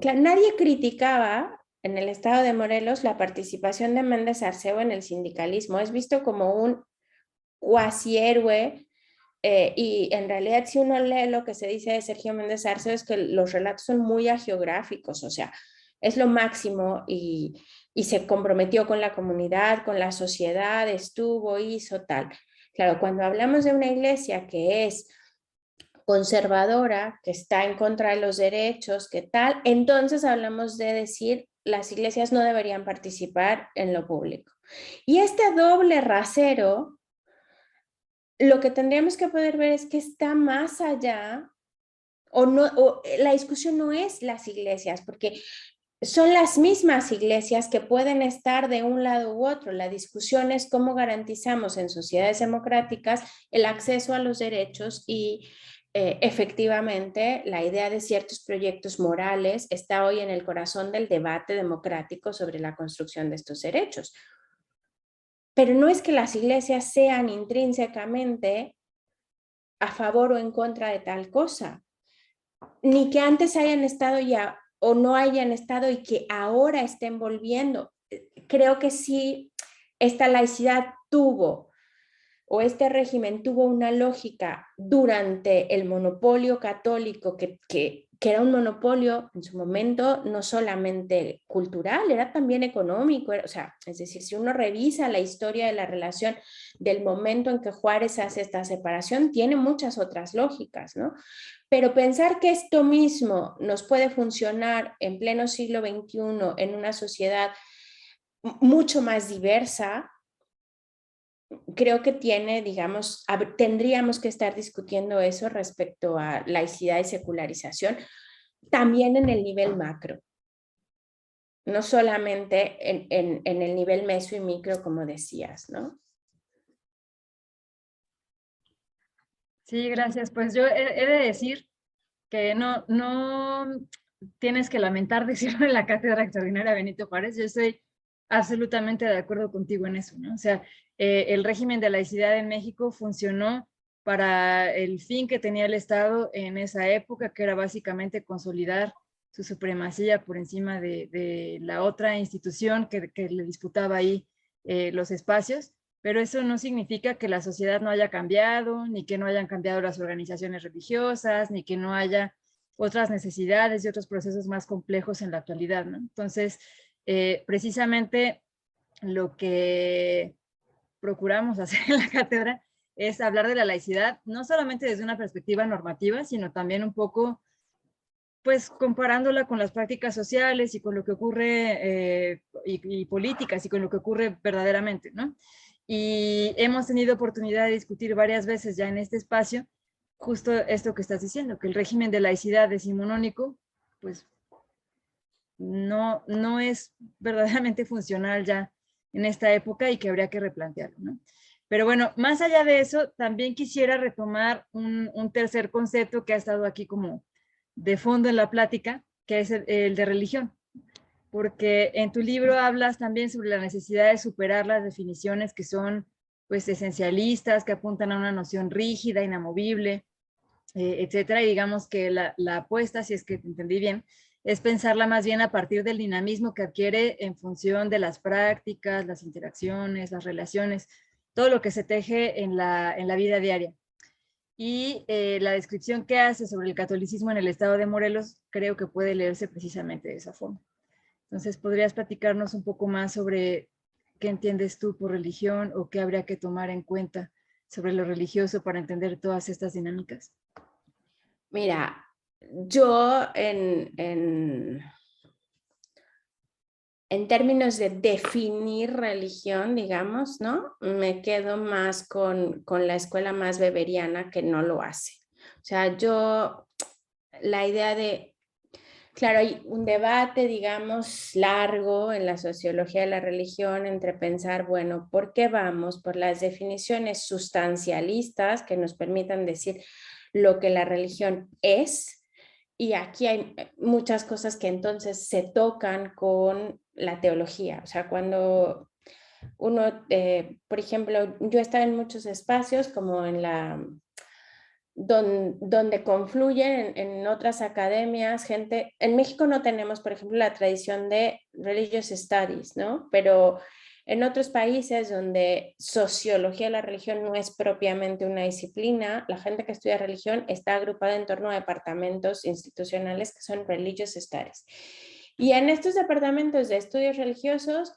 claro, nadie criticaba en el estado de Morelos la participación de Méndez Arceo en el sindicalismo. Es visto como un cuasi héroe, y en realidad si uno lee lo que se dice de Sergio Méndez Arceo es que los relatos son muy agiográficos, o sea, es lo máximo, y se comprometió con la comunidad, con la sociedad, estuvo, hizo tal. Claro, cuando hablamos de una iglesia que es conservadora, que está en contra de los derechos, que tal, entonces hablamos de decir las iglesias no deberían participar en lo público. Y este doble rasero, lo que tendríamos que poder ver es que está más allá, o la discusión no es las iglesias, porque son las mismas iglesias que pueden estar de un lado u otro. La discusión es cómo garantizamos en sociedades democráticas el acceso a los derechos, y efectivamente la idea de ciertos proyectos morales está hoy en el corazón del debate democrático sobre la construcción de estos derechos. Pero no es que las iglesias sean intrínsecamente a favor o en contra de tal cosa, ni que antes hayan estado ya o no hayan estado y que ahora estén volviendo. Creo que sí, esta laicidad tuvo, o este régimen tuvo una lógica durante el monopolio católico, que era un monopolio en su momento no solamente cultural, era también económico. O sea, es decir, si uno revisa la historia de la relación del momento en que Juárez hace esta separación, tiene muchas otras lógicas, ¿no? Pero pensar que esto mismo nos puede funcionar en pleno siglo XXI en una sociedad mucho más diversa, creo que tiene, digamos, tendríamos que estar discutiendo eso respecto a laicidad y secularización, también en el nivel macro, no solamente en el nivel meso y micro, como decías, ¿no? Sí, gracias. Pues yo he de decir que no tienes que lamentar decirlo en la Cátedra Extraordinaria Benito Juárez. Yo estoy absolutamente de acuerdo contigo en eso, ¿no? O sea, el régimen de laicidad en México funcionó para el fin que tenía el Estado en esa época, que era básicamente consolidar su supremacía por encima de la otra institución que le disputaba ahí los espacios. Pero eso no significa que la sociedad no haya cambiado, ni que no hayan cambiado las organizaciones religiosas, ni que no haya otras necesidades y otros procesos más complejos en la actualidad, ¿no? Entonces, precisamente lo que procuramos hacer en la cátedra es hablar de la laicidad, no solamente desde una perspectiva normativa, sino también un poco, pues, comparándola con las prácticas sociales y con lo que ocurre, y políticas, y con lo que ocurre verdaderamente, ¿no? Y hemos tenido oportunidad de discutir varias veces ya en este espacio justo esto que estás diciendo, que el régimen de laicidad decimonónico, pues, no es verdaderamente funcional ya en esta época y que habría que replantearlo, ¿no? Pero bueno, más allá de eso, también quisiera retomar un tercer concepto que ha estado aquí como de fondo en la plática, que es el de religión. Porque en tu libro hablas también sobre la necesidad de superar las definiciones que son, pues, esencialistas, que apuntan a una noción rígida, inamovible, etcétera. Y digamos que la apuesta, si es que te entendí bien, es pensarla más bien a partir del dinamismo que adquiere en función de las prácticas, las interacciones, las relaciones, todo lo que se teje en la vida diaria. Y la descripción que hace sobre el catolicismo en el estado de Morelos creo que puede leerse precisamente de esa forma. Entonces, ¿podrías platicarnos un poco más sobre qué entiendes tú por religión o qué habría que tomar en cuenta sobre lo religioso para entender todas estas dinámicas? Mira, yo en términos de definir religión, digamos, ¿no? Me quedo más con la escuela más weberiana que no lo hace. O sea, la idea de, claro, hay un debate, digamos, largo en la sociología de la religión entre pensar, bueno, ¿por qué vamos? Por las definiciones sustancialistas que nos permitan decir lo que la religión es. Y aquí hay muchas cosas que entonces se tocan con la teología. O sea, cuando uno, por ejemplo, yo he estado en muchos espacios como en donde confluyen en otras academias, gente. En México no tenemos, por ejemplo, la tradición de Religious Studies, ¿no? Pero en otros países donde sociología de la religión no es propiamente una disciplina, la gente que estudia religión está agrupada en torno a departamentos institucionales que son Religious Studies. Y en estos departamentos de estudios religiosos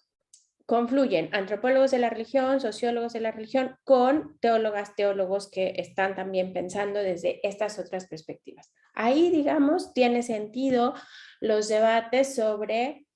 confluyen antropólogos de la religión, sociólogos de la religión, con teólogas, teólogos que están también pensando desde estas otras perspectivas. Ahí, digamos, tiene sentido los debates sobre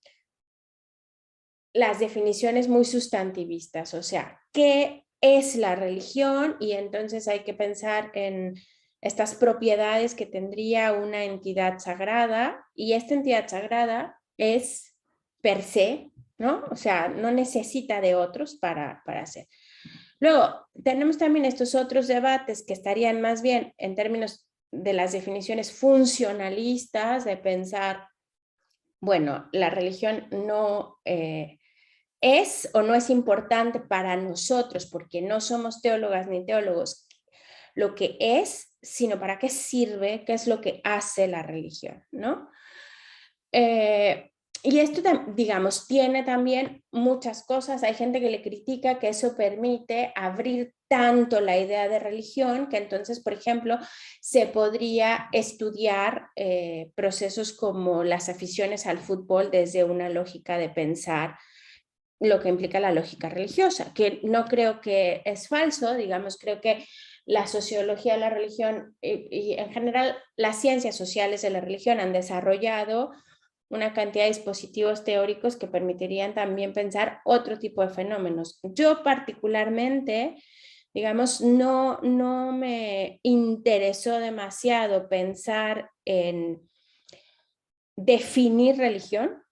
las definiciones muy sustantivistas, o sea, ¿qué es la religión? Y entonces hay que pensar en estas propiedades que tendría una entidad sagrada, y esta entidad sagrada es per se, ¿no? O sea, no necesita de otros para hacer. Luego, tenemos también estos otros debates que estarían más bien en términos de las definiciones funcionalistas, de pensar, bueno, la religión no es o no es importante para nosotros, porque no somos teólogas ni teólogos, lo que es, sino para qué sirve, qué es lo que hace la religión, ¿no? Y esto, digamos, tiene también muchas cosas. Hay gente que le critica que eso permite abrir tanto la idea de religión que entonces, por ejemplo, se podría estudiar procesos como las aficiones al fútbol desde una lógica de pensar lo que implica la lógica religiosa, que no creo que es falso, digamos, creo que la sociología de la religión y en general las ciencias sociales de la religión han desarrollado una cantidad de dispositivos teóricos que permitirían también pensar otro tipo de fenómenos. Yo particularmente, digamos, no me interesó demasiado pensar en definir religión,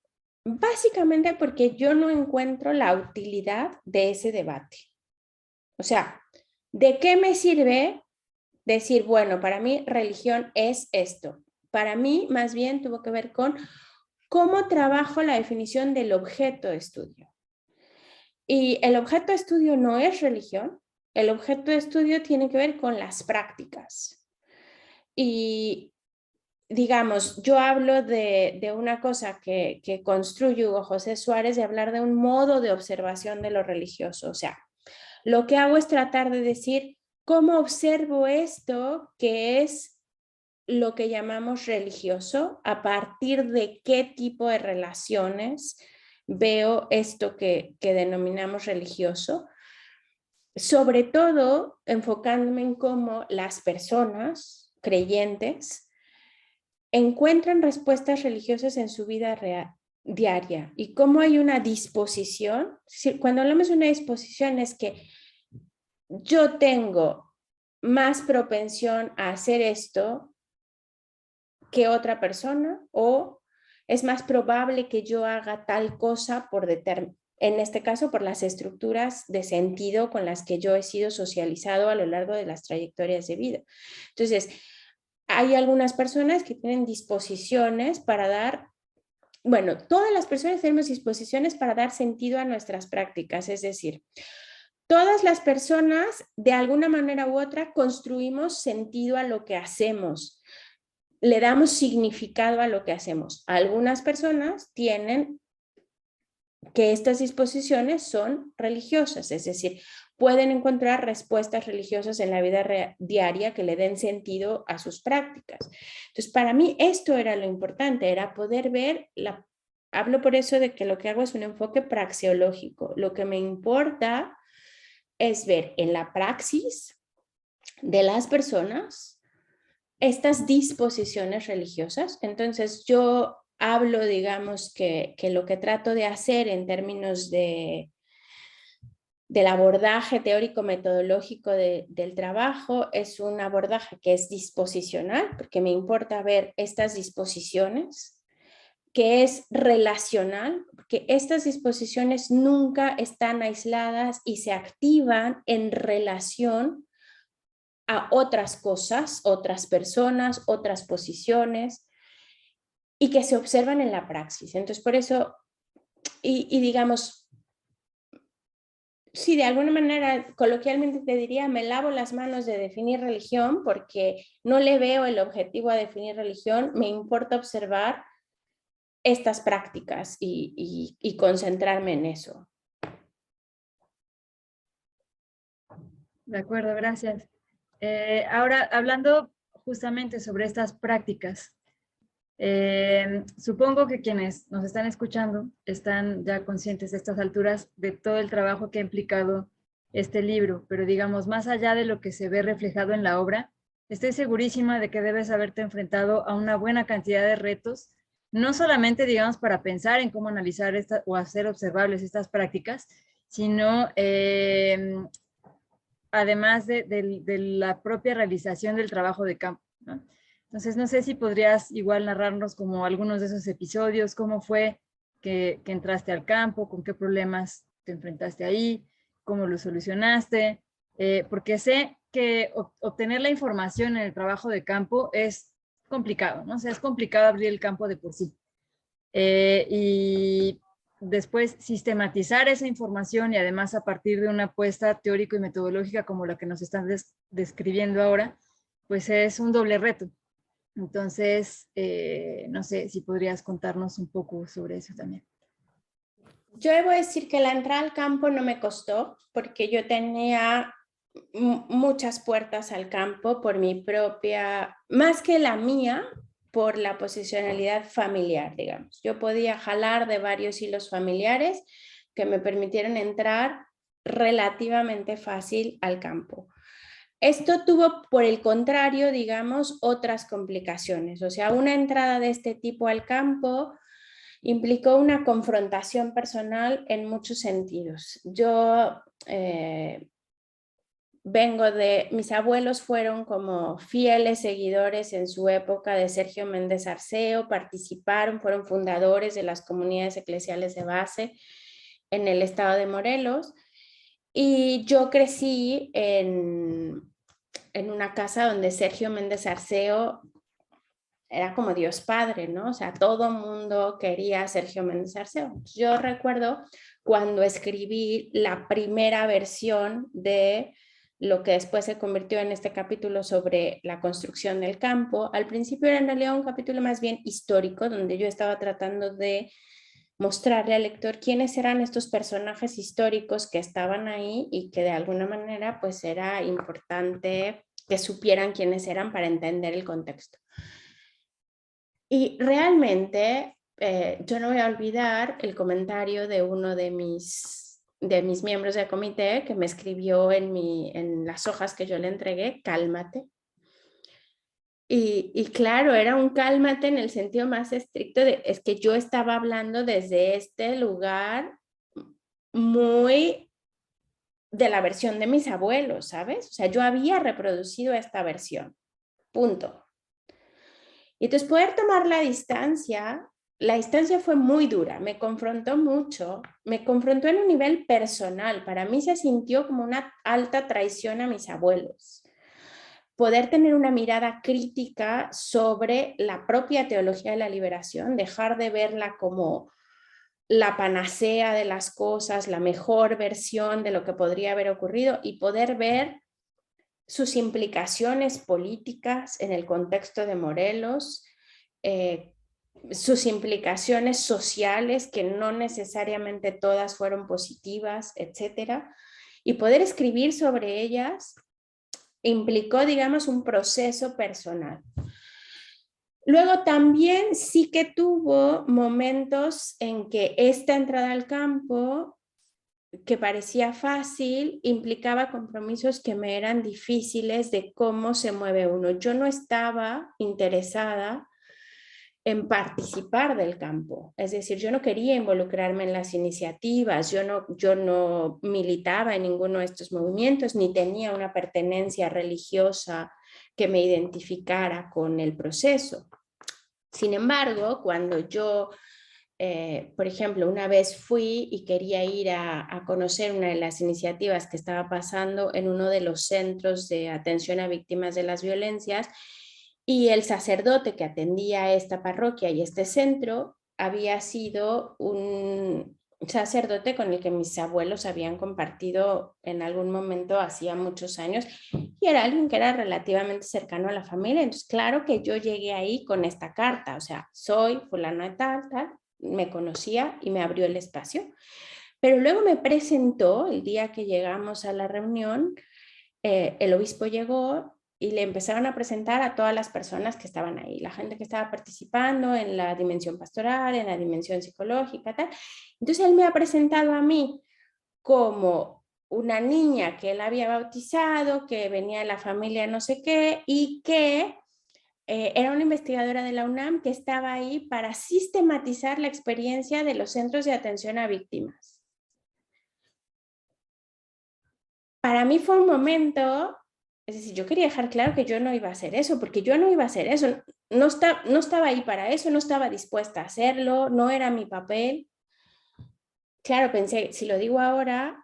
básicamente porque yo no encuentro la utilidad de ese debate. O sea, ¿de qué me sirve decir, bueno, para mí religión es esto? Para mí, más bien, tuvo que ver con cómo trabajo la definición del objeto de estudio. Y el objeto de estudio no es religión, el objeto de estudio tiene que ver con las prácticas. Y digamos, yo hablo de una cosa que construye Hugo José Suárez, de hablar de un modo de observación de lo religioso. O sea, lo que hago es tratar de decir cómo observo esto que es lo que llamamos religioso, a partir de qué tipo de relaciones veo esto que denominamos religioso, sobre todo enfocándome en cómo las personas creyentes encuentran respuestas religiosas en su vida diaria y cómo hay una disposición. Es decir, cuando hablamos de una disposición es que yo tengo más propensión a hacer esto que otra persona, o es más probable que yo haga tal cosa en este caso por las estructuras de sentido con las que yo he sido socializado a lo largo de las trayectorias de vida. Entonces, hay algunas personas que tienen disposiciones para dar, bueno, todas las personas tenemos disposiciones para dar sentido a nuestras prácticas, es decir, todas las personas de alguna manera u otra construimos sentido a lo que hacemos. Le damos significado a lo que hacemos. Algunas personas tienen que estas disposiciones son religiosas, es decir, pueden encontrar respuestas religiosas en la vida diaria que le den sentido a sus prácticas. Entonces, para mí esto era lo importante, era poder ver, hablo por eso de que lo que hago es un enfoque praxeológico. Lo que me importa es ver en la praxis de las personas estas disposiciones religiosas. Entonces yo hablo, digamos, que lo que trato de hacer en términos del abordaje teórico-metodológico del trabajo es un abordaje que es disposicional, porque me importa ver estas disposiciones, que es relacional, porque estas disposiciones nunca están aisladas y se activan en relación a otras cosas, otras personas, otras posiciones, y que se observan en la praxis. Entonces, por eso, y digamos, sí, de alguna manera, coloquialmente te diría, me lavo las manos de definir religión porque no le veo el objetivo a definir religión, me importa observar estas prácticas y concentrarme en eso. De acuerdo, gracias. Ahora, hablando justamente sobre estas prácticas, supongo que quienes nos están escuchando están ya conscientes a estas alturas de todo el trabajo que ha implicado este libro, pero digamos, más allá de lo que se ve reflejado en la obra, estoy segurísima de que debes haberte enfrentado a una buena cantidad de retos, no solamente, digamos, para pensar en cómo analizar o hacer observables estas prácticas, sino además de la propia realización del trabajo de campo, ¿no? Entonces, no sé si podrías igual narrarnos como algunos de esos episodios, cómo fue que entraste al campo, con qué problemas te enfrentaste ahí, cómo lo solucionaste, porque sé que obtener la información en el trabajo de campo es complicado, ¿no? O sea, es complicado abrir el campo de por sí. Y después sistematizar esa información y además a partir de una apuesta teórico y metodológica como la que nos están describiendo ahora, pues es un doble reto. Entonces, no sé si podrías contarnos un poco sobre eso también. Yo debo decir que la entrada al campo no me costó porque yo tenía muchas puertas al campo por mi propia, más que la mía, por la posicionalidad familiar, digamos. Yo podía jalar de varios hilos familiares que me permitieron entrar relativamente fácil al campo. Esto tuvo, por el contrario, digamos, otras complicaciones. O sea, una entrada de este tipo al campo implicó una confrontación personal en muchos sentidos. Yo vengo mis abuelos fueron como fieles seguidores en su época de Sergio Méndez Arceo, fueron fundadores de las comunidades eclesiales de base en el estado de Morelos, y yo crecí en una casa donde Sergio Méndez Arceo era como Dios Padre, ¿no? O sea, todo mundo quería a Sergio Méndez Arceo. Yo recuerdo cuando escribí la primera versión de lo que después se convirtió en este capítulo sobre la construcción del campo. Al principio era en realidad un capítulo más bien histórico, donde yo estaba tratando de mostrarle al lector quiénes eran estos personajes históricos que estaban ahí y que de alguna manera pues era importante que supieran quiénes eran para entender el contexto. Y realmente yo no voy a olvidar el comentario de uno de mis miembros del comité que me escribió en las hojas que yo le entregué: cálmate. Y claro, era un cálmate en el sentido más estricto es que yo estaba hablando desde este lugar muy de la versión de mis abuelos, ¿sabes? O sea, yo había reproducido esta versión, punto. Y entonces poder tomar la distancia fue muy dura, me confrontó mucho, me confrontó en un nivel personal. Para mí se sintió como una alta traición a mis abuelos. Poder tener una mirada crítica sobre la propia teología de la liberación, dejar de verla como la panacea de las cosas, la mejor versión de lo que podría haber ocurrido, y poder ver sus implicaciones políticas en el contexto de Morelos, sus implicaciones sociales, que no necesariamente todas fueron positivas, etcétera, y poder escribir sobre ellas implicó, digamos, un proceso personal. Luego también sí que tuvo momentos en que esta entrada al campo, que parecía fácil, implicaba compromisos que me eran difíciles de cómo se mueve uno. Yo no estaba interesada en participar del campo, es decir, yo no quería involucrarme en las iniciativas, yo no militaba en ninguno de estos movimientos, ni tenía una pertenencia religiosa que me identificara con el proceso. Sin embargo, cuando yo, por ejemplo, una vez fui y quería ir a conocer una de las iniciativas que estaba pasando en uno de los centros de atención a víctimas de las violencias, y el sacerdote que atendía esta parroquia y este centro había sido un sacerdote con el que mis abuelos habían compartido en algún momento hacía muchos años, y era alguien que era relativamente cercano a la familia. Entonces, claro que yo llegué ahí con esta carta, o sea, soy fulana de tal, me conocía y me abrió el espacio. Pero luego me presentó, el día que llegamos a la reunión, el obispo llegó y le empezaron a presentar a todas las personas que estaban ahí, la gente que estaba participando en la dimensión pastoral, en la dimensión psicológica, tal. Entonces él me ha presentado a mí como una niña que él había bautizado, que venía de la familia no sé qué, y que era una investigadora de la UNAM que estaba ahí para sistematizar la experiencia de los centros de atención a víctimas. Para mí fue un momento, es decir, yo quería dejar claro que yo no iba a hacer eso, porque yo no iba a hacer eso, no estaba ahí para eso, no estaba dispuesta a hacerlo, no era mi papel. Claro, pensé, si lo digo ahora,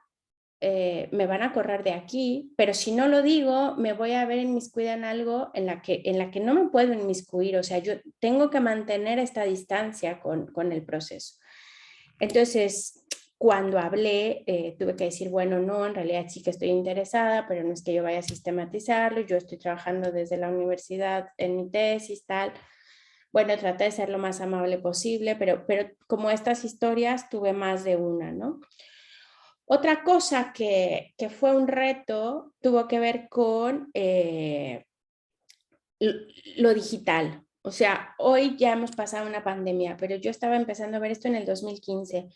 me van a correr de aquí, pero si no lo digo, me voy a ver inmiscuida en algo en la que no me puedo inmiscuir. O sea, yo tengo que mantener esta distancia con el proceso. Entonces, cuando hablé, tuve que decir, bueno, no, en realidad sí que estoy interesada, pero no es que yo vaya a sistematizarlo, yo estoy trabajando desde la universidad en mi tesis, tal. Bueno, traté de ser lo más amable posible, pero como estas historias tuve más de una, ¿no? Otra cosa que fue un reto tuvo que ver con lo digital. O sea, hoy ya hemos pasado una pandemia, pero yo estaba empezando a ver esto en el 2015.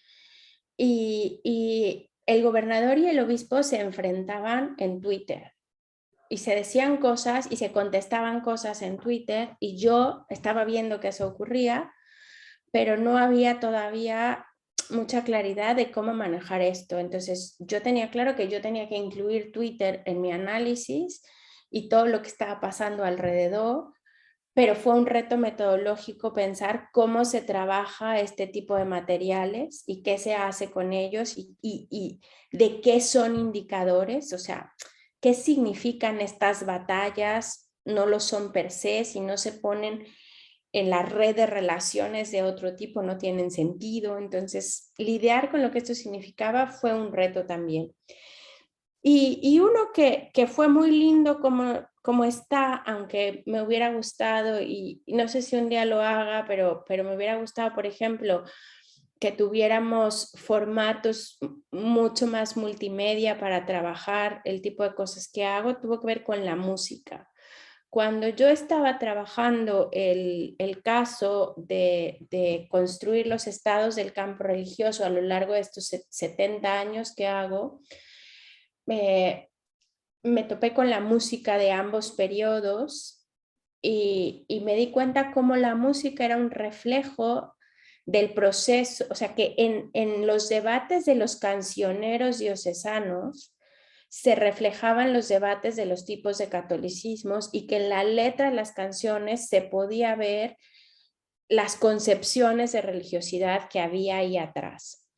Y el gobernador y el obispo se enfrentaban en Twitter y se decían cosas y se contestaban cosas en Twitter, y yo estaba viendo que eso ocurría, pero no había todavía mucha claridad de cómo manejar esto. Entonces yo tenía claro que yo tenía que incluir Twitter en mi análisis y todo lo que estaba pasando alrededor, pero fue un reto metodológico pensar cómo se trabaja este tipo de materiales y qué se hace con ellos y de qué son indicadores, o sea, qué significan estas batallas, no lo son per se, si no se ponen en la red de relaciones de otro tipo, no tienen sentido. Entonces, lidiar con lo que esto significaba fue un reto también. Y uno que fue muy lindo como está, aunque me hubiera gustado, y no sé si un día lo haga, pero me hubiera gustado, por ejemplo, que tuviéramos formatos mucho más multimedia para trabajar el tipo de cosas que hago, tuvo que ver con la música. Cuando yo estaba trabajando el caso de construir los estados del campo religioso a lo largo de estos 70 años que hago, me topé con la música de ambos periodos y me di cuenta cómo la música era un reflejo del proceso, o sea que en los debates de los cancioneros diocesanos se reflejaban los debates de los tipos de catolicismos y que en la letra de las canciones se podía ver las concepciones de religiosidad que había ahí atrás.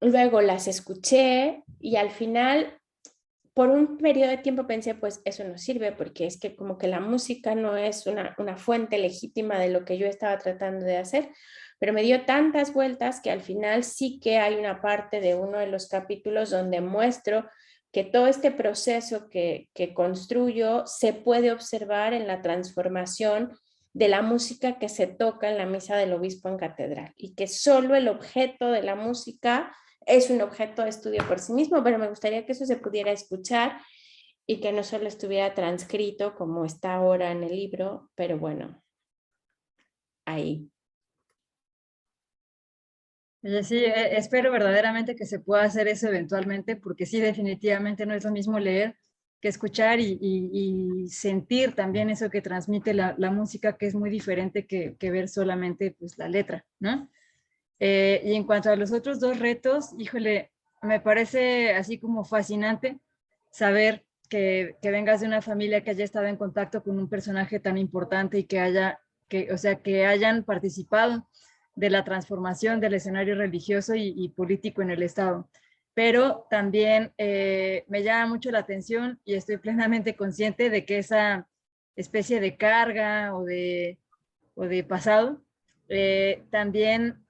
Luego las escuché y al final, por un periodo de tiempo pensé, pues eso no sirve porque es que como que la música no es una fuente legítima de lo que yo estaba tratando de hacer, pero me dio tantas vueltas que al final sí que hay una parte de uno de los capítulos donde muestro que todo este proceso que construyo se puede observar en la transformación de la música que se toca en la misa del obispo en catedral y que solo el objeto de la música es un objeto de estudio por sí mismo, pero me gustaría que eso se pudiera escuchar y que no solo estuviera transcrito como está ahora en el libro, pero bueno, ahí. Oye, sí, espero verdaderamente que se pueda hacer eso eventualmente, porque sí, definitivamente no es lo mismo leer que escuchar y sentir también eso que transmite la música, que es muy diferente que ver solamente pues, la letra, ¿no? Y en cuanto a los otros dos retos, híjole, me parece así como fascinante saber que vengas de una familia que haya estado en contacto con un personaje tan importante y o sea, que hayan participado de la transformación del escenario religioso y político en el Estado. Pero también me llama mucho la atención y estoy plenamente consciente de que esa especie de carga o de pasado también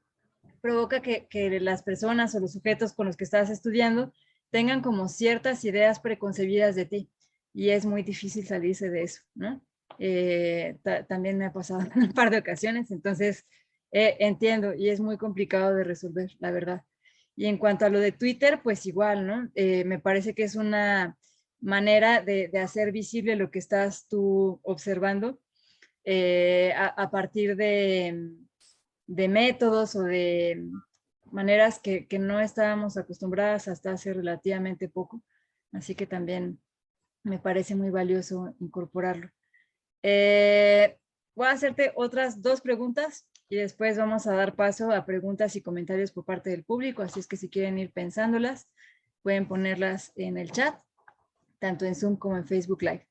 provoca que las personas o los sujetos con los que estás estudiando tengan como ciertas ideas preconcebidas de ti y es muy difícil salirse de eso, ¿no? También me ha pasado en un par de ocasiones, entonces entiendo y es muy complicado de resolver, la verdad. Y en cuanto a lo de Twitter, pues igual, ¿no? Me parece que es una manera de hacer visible lo que estás tú observando a partir de métodos o de maneras que no estábamos acostumbradas hasta hace relativamente poco. Así que también me parece muy valioso incorporarlo. Voy a hacerte otras dos preguntas y después vamos a dar paso a preguntas y comentarios por parte del público. Así es que si quieren ir pensándolas, pueden ponerlas en el chat, tanto en Zoom como en Facebook Live.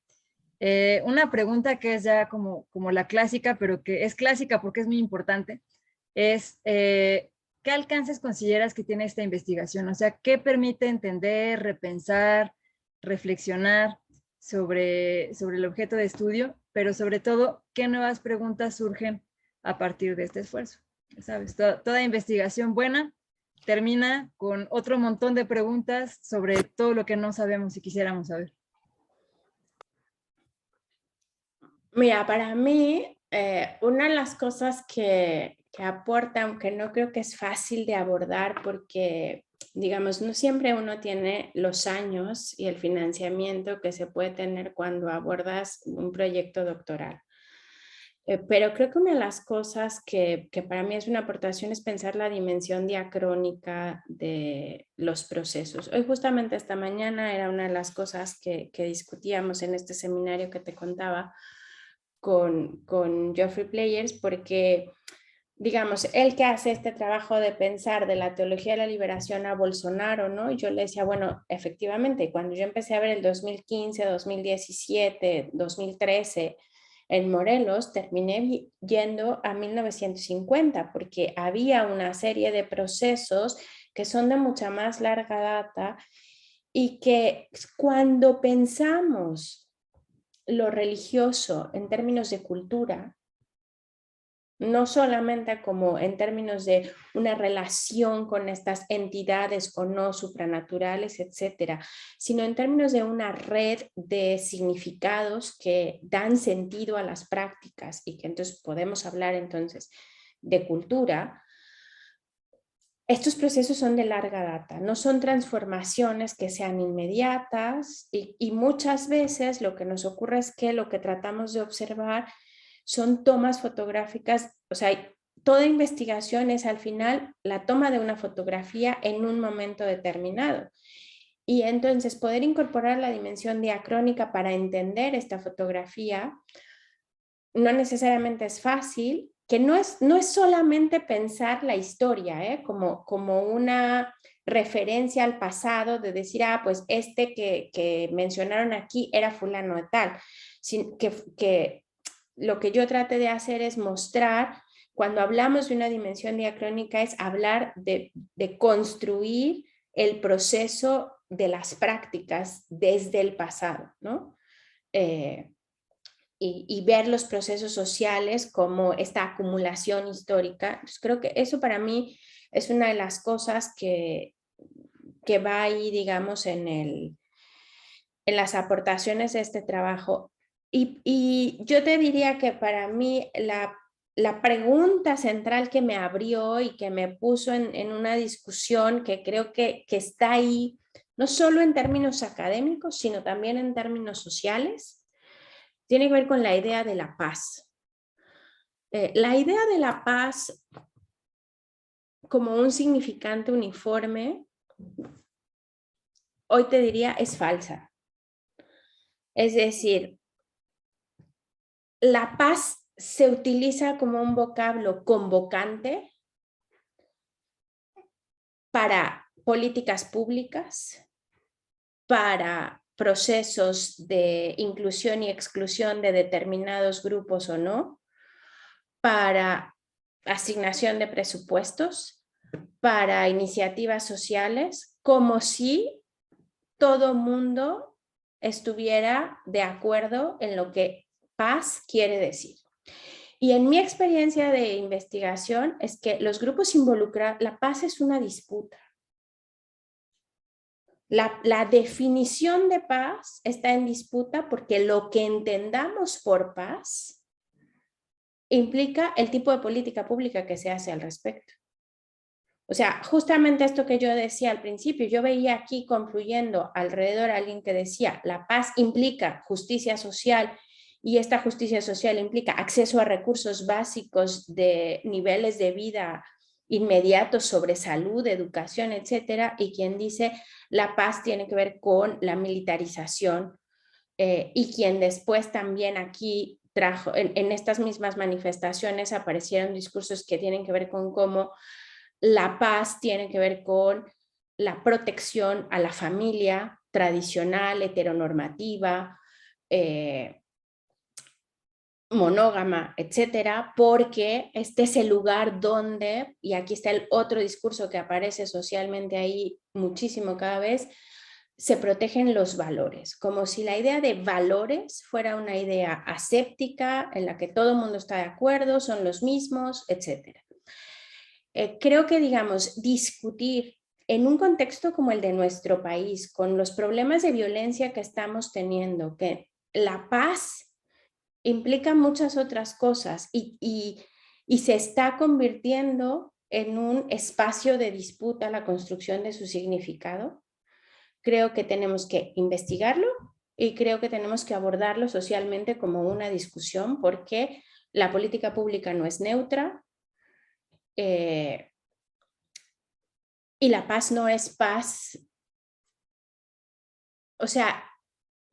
Una pregunta que es ya como la clásica, pero que es clásica porque es muy importante, es ¿qué alcances consideras que tiene esta investigación? O sea, ¿qué permite entender, repensar, reflexionar sobre el objeto de estudio? Pero sobre todo, ¿qué nuevas preguntas surgen a partir de este esfuerzo? ¿Sabes? Toda investigación buena termina con otro montón de preguntas sobre todo lo que no sabemos y quisiéramos saber. Mira, para mí, una de las cosas que aporta, aunque no creo que es fácil de abordar porque, digamos, no siempre uno tiene los años y el financiamiento que se puede tener cuando abordas un proyecto doctoral. Pero creo que una de las cosas que para mí es una aportación es pensar la dimensión diacrónica de los procesos. Hoy justamente esta mañana era una de las cosas que discutíamos en este seminario que te contaba con Geoffrey Players, porque, digamos, él que hace este trabajo de pensar de la teología de la liberación a Bolsonaro, ¿no? Y yo le decía, bueno, efectivamente, cuando yo empecé a ver el 2015, 2017, 2013 en Morelos, terminé yendo a 1950, porque había una serie de procesos que son de mucha más larga data y que cuando pensamos lo religioso en términos de cultura, no solamente como en términos de una relación con estas entidades o no supranaturales, etcétera, sino en términos de una red de significados que dan sentido a las prácticas y que entonces podemos hablar entonces de cultura. estos procesos son de larga data, no son transformaciones que sean inmediatas y muchas veces lo que nos ocurre es que lo que tratamos de observar son tomas fotográficas, o sea, toda investigación es al final la toma de una fotografía en un momento determinado. Y entonces poder incorporar la dimensión diacrónica para entender esta fotografía no necesariamente es fácil, que no es solamente pensar la historia, como una referencia al pasado de decir, pues este que mencionaron aquí era fulano de tal, que lo que yo traté de hacer es mostrar, cuando hablamos de una dimensión diacrónica, es hablar de construir el proceso de las prácticas desde el pasado, ¿no? Y ver los procesos sociales como esta acumulación histórica. Entonces, creo que eso para mí es una de las cosas que va ahí, digamos, en las aportaciones de este trabajo. Y yo te diría que para mí la pregunta central que me abrió y que me puso en una discusión que creo que está ahí, no solo en términos académicos, sino también en términos sociales, tiene que ver con la idea de la paz. La idea de la paz como un significante uniforme, hoy te diría, es falsa. Es decir, la paz se utiliza como un vocablo convocante para políticas públicas, para procesos de inclusión y exclusión de determinados grupos o no, para asignación de presupuestos, para iniciativas sociales, como si todo mundo estuviera de acuerdo en lo que paz quiere decir. Y en mi experiencia de investigación es que los grupos involucrados, la paz es una disputa. La definición de paz está en disputa porque lo que entendamos por paz implica el tipo de política pública que se hace al respecto. O sea, justamente esto que yo decía al principio, yo veía aquí confluyendo alrededor a alguien que decía, la paz implica justicia social y esta justicia social implica acceso a recursos básicos de niveles de vida inmediatos sobre salud, educación, etcétera, y quien dice la paz tiene que ver con la militarización y quien después también aquí trajo, en estas mismas manifestaciones aparecieron discursos que tienen que ver con cómo la paz tiene que ver con la protección a la familia tradicional, heteronormativa, monógama, etcétera, porque este es el lugar donde, y aquí está el otro discurso que aparece socialmente ahí muchísimo cada vez, se protegen los valores, como si la idea de valores fuera una idea aséptica en la que todo el mundo está de acuerdo, son los mismos, etcétera. Creo que, digamos, discutir en un contexto como el de nuestro país, con los problemas de violencia que estamos teniendo, que la paz implica muchas otras cosas y se está convirtiendo en un espacio de disputa la construcción de su significado. Creo que tenemos que investigarlo y creo que tenemos que abordarlo socialmente como una discusión porque la política pública no es neutra, y la paz no es paz. O sea,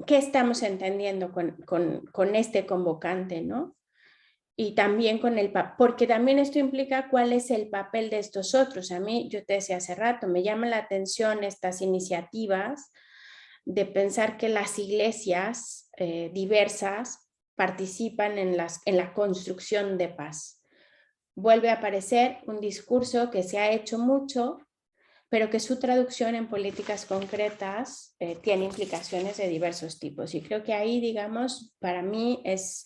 ¿qué estamos entendiendo con este convocante, no? Y también con porque también esto implica cuál es el papel de estos otros. A mí, yo te decía hace rato, me llama la atención estas iniciativas de pensar que las iglesias diversas participan en la construcción de paz. Vuelve a aparecer un discurso que se ha hecho mucho, pero que su traducción en políticas concretas tiene implicaciones de diversos tipos. Y creo que ahí, digamos, para mí es...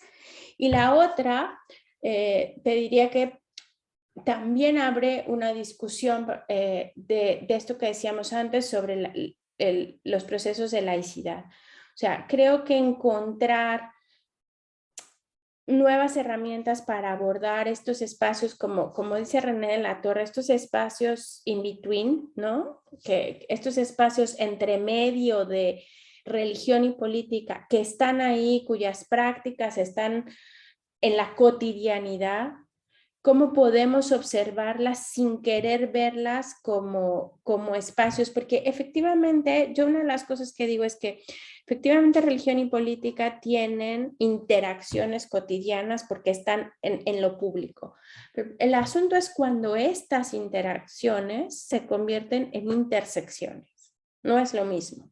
Y la otra, te diría que también abre una discusión de esto que decíamos antes sobre los procesos de laicidad. O sea, creo que encontrar nuevas herramientas para abordar estos espacios, como dice René de la Torre, estos espacios in between, ¿no? Que estos espacios entre medio de religión y política que están ahí, cuyas prácticas están en la cotidianidad, cómo podemos observarlas sin querer verlas como espacios, porque efectivamente, yo una de las cosas que digo es que efectivamente religión y política tienen interacciones cotidianas porque están en lo público. Pero el asunto es cuando estas interacciones se convierten en intersecciones, no es lo mismo.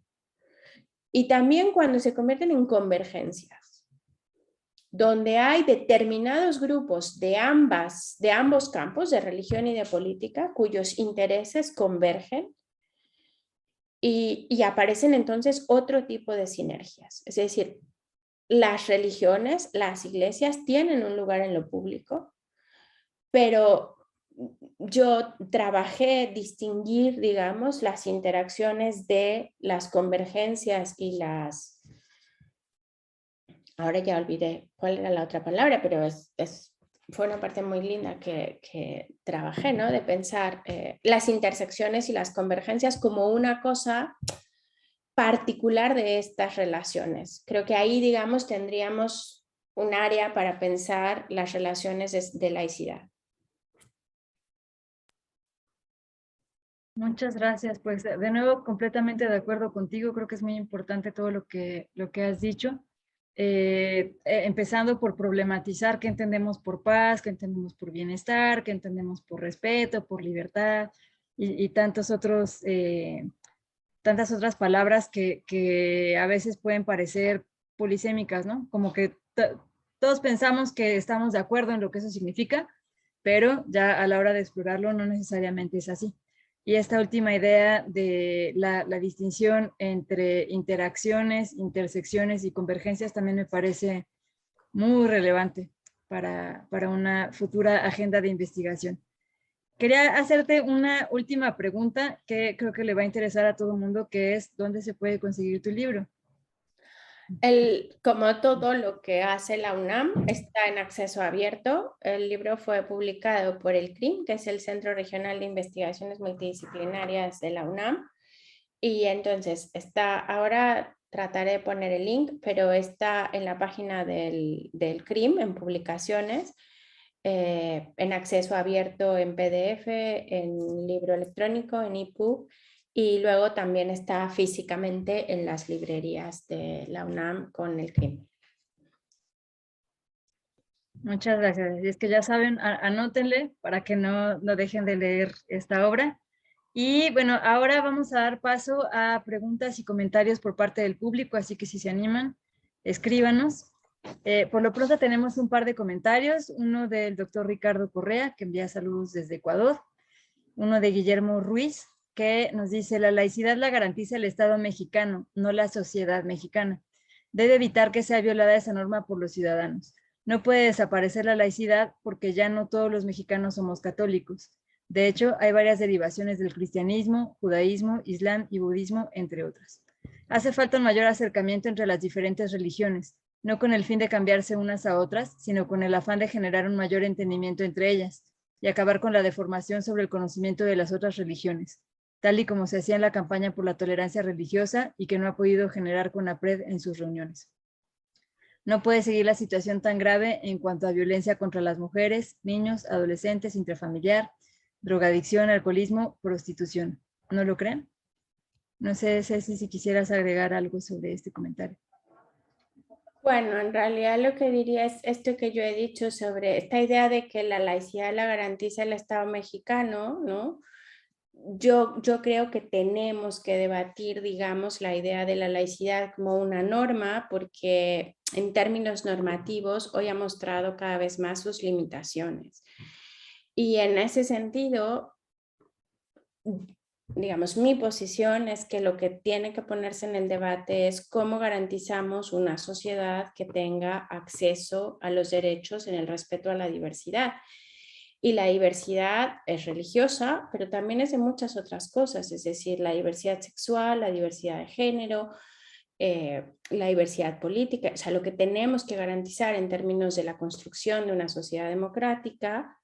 Y también cuando se convierten en convergencias, donde hay determinados grupos de ambos campos, de religión y de política, cuyos intereses convergen y aparecen entonces otro tipo de sinergias. Es decir, las religiones, las iglesias tienen un lugar en lo público, pero yo trabajé distinguir, digamos, las interacciones de las convergencias y las... Ahora ya olvidé cuál era la otra palabra, pero fue una parte muy linda que trabajé, ¿no? De pensar las intersecciones y las convergencias como una cosa particular de estas relaciones. Creo que ahí, digamos, tendríamos un área para pensar las relaciones de laicidad. Muchas gracias. Pues de nuevo, completamente de acuerdo contigo. Creo que es muy importante todo lo que has dicho. Empezando por problematizar qué entendemos por paz, qué entendemos por bienestar, qué entendemos por respeto, por libertad y tantas otras palabras que a veces pueden parecer polisémicas, ¿no? Como que todos pensamos que estamos de acuerdo en lo que eso significa, pero ya a la hora de explorarlo no necesariamente es así. Y esta última idea de la distinción entre interacciones, intersecciones y convergencias también me parece muy relevante para una futura agenda de investigación. Quería hacerte una última pregunta que creo que le va a interesar a todo el mundo, que es ¿dónde se puede conseguir tu libro? Como todo lo que hace la UNAM está en acceso abierto. El libro fue publicado por el CRIM, que es el Centro Regional de Investigaciones Multidisciplinarias de la UNAM. Y entonces ahora trataré de poner el link, pero está en la página del CRIM, en publicaciones, en acceso abierto en PDF, en libro electrónico, en EPUB. Y luego también está físicamente en las librerías de la UNAM con el CRIM. Muchas gracias. Y es que ya saben, anótenle para que no dejen de leer esta obra. Y bueno, ahora vamos a dar paso a preguntas y comentarios por parte del público, así que si se animan, escríbanos. Por lo pronto tenemos un par de comentarios, uno del doctor Ricardo Correa, que envía saludos desde Ecuador, uno de Guillermo Ruiz, que nos dice, la laicidad la garantiza el Estado mexicano, no la sociedad mexicana. Debe evitar que sea violada esa norma por los ciudadanos. No puede desaparecer la laicidad porque ya no todos los mexicanos somos católicos. De hecho, hay varias derivaciones del cristianismo, judaísmo, islam y budismo, entre otras. Hace falta un mayor acercamiento entre las diferentes religiones, no con el fin de cambiarse unas a otras, sino con el afán de generar un mayor entendimiento entre ellas y acabar con la deformación sobre el conocimiento de las otras religiones, tal y como se hacía en la campaña por la tolerancia religiosa y que no ha podido generar CONAPRED en sus reuniones. No puede seguir la situación tan grave en cuanto a violencia contra las mujeres, niños, adolescentes, intrafamiliar, drogadicción, alcoholismo, prostitución. ¿No lo creen? No sé, Ceci, si quisieras agregar algo sobre este comentario. Bueno, en realidad lo que diría es esto que yo he dicho sobre esta idea de que la laicidad la garantiza el Estado mexicano, ¿no? Yo creo que tenemos que debatir, digamos, la idea de la laicidad como una norma, porque en términos normativos hoy ha mostrado cada vez más sus limitaciones. Y en ese sentido, digamos, mi posición es que lo que tiene que ponerse en el debate es cómo garantizamos una sociedad que tenga acceso a los derechos en el respeto a la diversidad. Y la diversidad es religiosa, pero también es de muchas otras cosas, es decir, la diversidad sexual, la diversidad de género, la diversidad política, o sea, lo que tenemos que garantizar en términos de la construcción de una sociedad democrática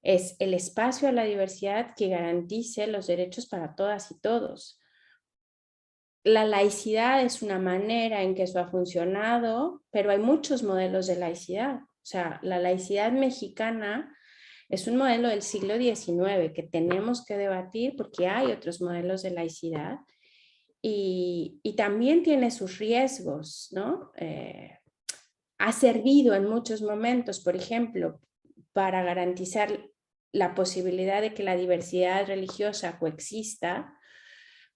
es el espacio a la diversidad que garantice los derechos para todas y todos. La laicidad es una manera en que eso ha funcionado, pero hay muchos modelos de laicidad. O sea, la laicidad mexicana es un modelo del siglo XIX que tenemos que debatir porque hay otros modelos de laicidad y también tiene sus riesgos, ¿no? Ha servido en muchos momentos, por ejemplo, para garantizar la posibilidad de que la diversidad religiosa coexista,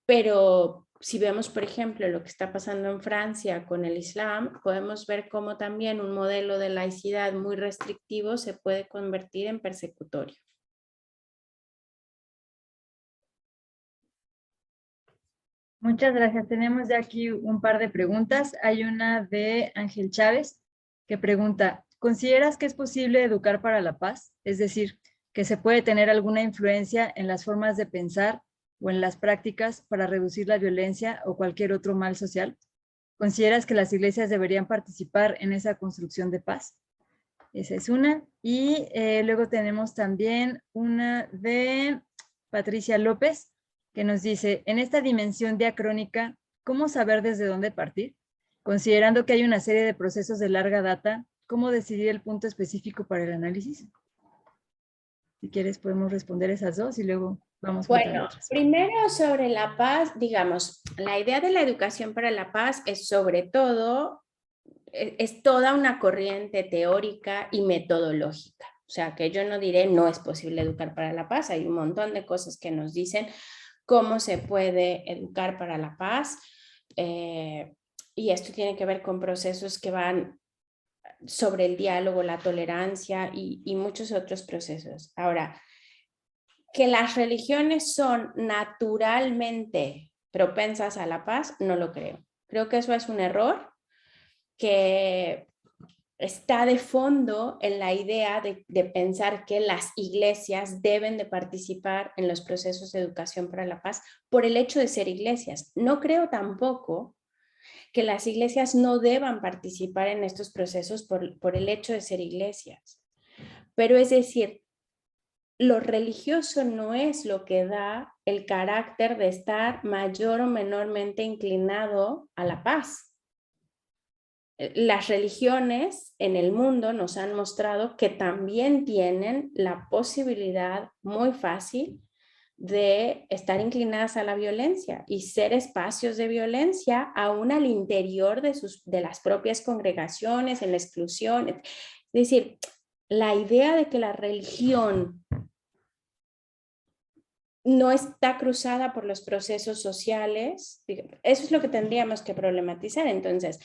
pero si vemos, por ejemplo, lo que está pasando en Francia con el Islam, podemos ver cómo también un modelo de laicidad muy restrictivo se puede convertir en persecutorio. Muchas gracias. Tenemos ya aquí un par de preguntas. Hay una de Ángel Chávez que pregunta, ¿consideras que es posible educar para la paz? Es decir, que se puede tener alguna influencia en las formas de pensar o en las prácticas para reducir la violencia o cualquier otro mal social. ¿Consideras que las iglesias deberían participar en esa construcción de paz? Esa es una. Y luego tenemos también una de Patricia López, que nos dice, en esta dimensión diacrónica, ¿cómo saber desde dónde partir? Considerando que hay una serie de procesos de larga data, ¿cómo decidir el punto específico para el análisis? Si quieres podemos responder esas dos y luego vamos con otras. Primero sobre la paz, digamos, la idea de la educación para la paz es sobre todo, es toda una corriente teórica y metodológica. O sea, que yo no diré no es posible educar para la paz, hay un montón de cosas que nos dicen cómo se puede educar para la paz, y esto tiene que ver con procesos que van sobre el diálogo, la tolerancia y muchos otros procesos. Ahora, que las religiones son naturalmente propensas a la paz, no lo creo. Creo que eso es un error que está de fondo en la idea de pensar que las iglesias deben de participar en los procesos de educación para la paz por el hecho de ser iglesias. No creo tampoco que las iglesias no deban participar en estos procesos por el hecho de ser iglesias. Pero es decir, lo religioso no es lo que da el carácter de estar mayor o menormente inclinado a la paz. Las religiones en el mundo nos han mostrado que también tienen la posibilidad muy fácil de estar inclinadas a la violencia y ser espacios de violencia aún al interior de las propias congregaciones, en la exclusión. Es decir, la idea de que la religión no está cruzada por los procesos sociales, eso es lo que tendríamos que problematizar. Entonces,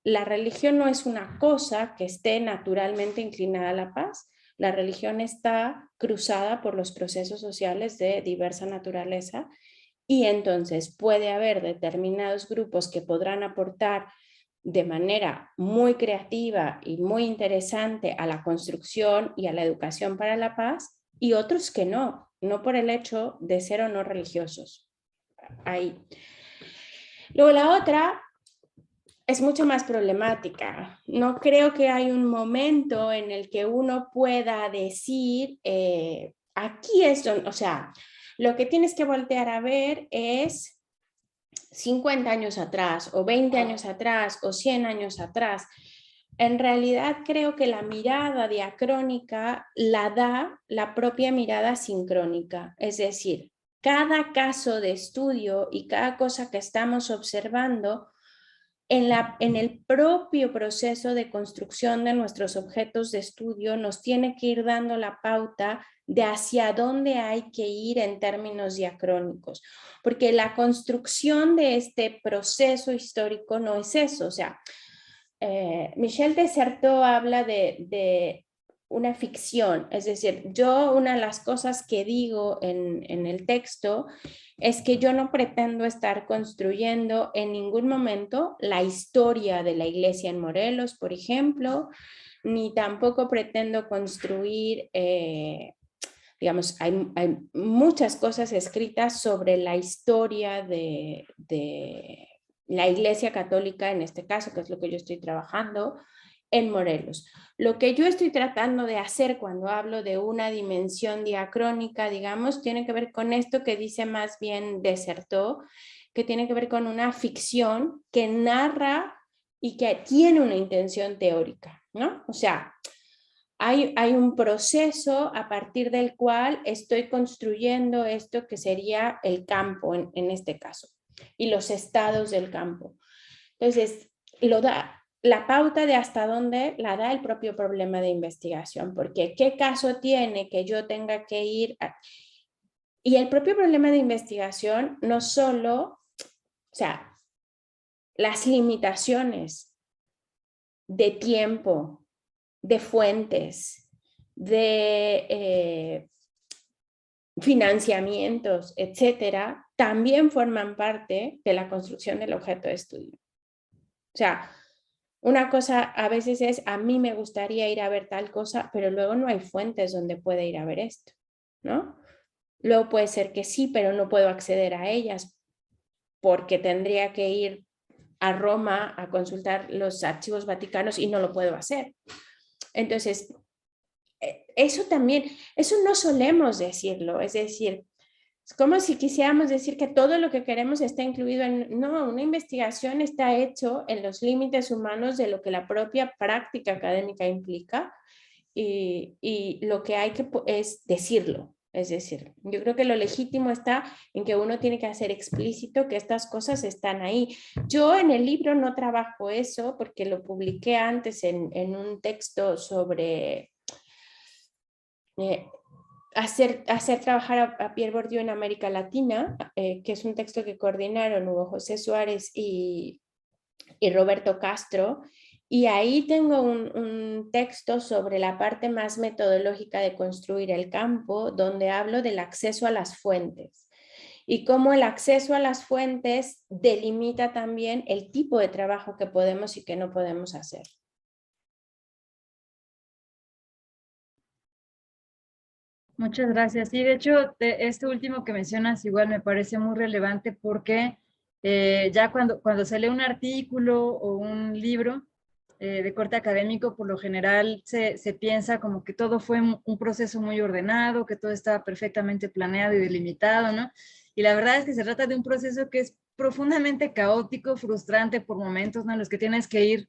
la religión no es una cosa que esté naturalmente inclinada a la paz. La religión está cruzada por los procesos sociales de diversa naturaleza y entonces puede haber determinados grupos que podrán aportar de manera muy creativa y muy interesante a la construcción y a la educación para la paz y otros que no por el hecho de ser o no religiosos. Ahí. Luego la otra es mucho más problemática. No creo que hay un momento en el que uno pueda decir, aquí es donde, o sea, lo que tienes que voltear a ver es 50 años atrás, o 20 años atrás, o 100 años atrás. En realidad creo que la mirada diacrónica la da la propia mirada sincrónica, es decir, cada caso de estudio y cada cosa que estamos observando en el propio proceso de construcción de nuestros objetos de estudio nos tiene que ir dando la pauta de hacia dónde hay que ir en términos diacrónicos, porque la construcción de este proceso histórico no es eso. O sea, Michel Desserteau habla de una ficción, es decir, yo una de las cosas que digo en el texto es que yo no pretendo estar construyendo en ningún momento la historia de la iglesia en Morelos, por ejemplo, ni tampoco pretendo construir, digamos, hay muchas cosas escritas sobre la historia de la Iglesia Católica, en este caso, que es lo que yo estoy trabajando, en Morelos. Lo que yo estoy tratando de hacer cuando hablo de una dimensión diacrónica, digamos, tiene que ver con esto que dice más bien Dessertó, que tiene que ver con una ficción que narra y que tiene una intención teórica, ¿no? O sea, hay un proceso a partir del cual estoy construyendo esto que sería el campo en este caso y los estados del campo. Entonces, la pauta de hasta dónde la da el propio problema de investigación, porque ¿qué caso tiene que yo tenga que ir Y el propio problema de investigación no solo, o sea, las limitaciones de tiempo, de fuentes, de financiamientos, etcétera, también forman parte de la construcción del objeto de estudio. O sea, una cosa a veces es, a mí me gustaría ir a ver tal cosa, pero luego no hay fuentes donde pueda ir a ver esto, ¿no? Luego puede ser que sí, pero no puedo acceder a ellas porque tendría que ir a Roma a consultar los archivos vaticanos y no lo puedo hacer. Entonces, eso también, eso no solemos decirlo, es decir, es como si quisiéramos decir que todo lo que queremos está incluido en... No, una investigación está hecho en los límites humanos de lo que la propia práctica académica implica y lo que hay que es decirlo. Es decir, yo creo que lo legítimo está en que uno tiene que hacer explícito que estas cosas están ahí. Yo en el libro no trabajo eso porque lo publiqué antes en un texto sobre... Hacer trabajar a Pierre Bourdieu en América Latina, que es un texto que coordinaron Hugo José Suárez y Roberto Castro, y ahí tengo un texto sobre la parte más metodológica de construir el campo, donde hablo del acceso a las fuentes y cómo el acceso a las fuentes delimita también el tipo de trabajo que podemos y que no podemos hacer. Muchas gracias. Sí, de hecho, este último que mencionas igual me parece muy relevante porque ya cuando se lee un artículo o un libro de corte académico, por lo general se piensa como que todo fue un proceso muy ordenado, que todo estaba perfectamente planeado y delimitado, ¿no? Y la verdad es que se trata de un proceso que es profundamente caótico, frustrante por momentos, ¿no? En los que tienes que ir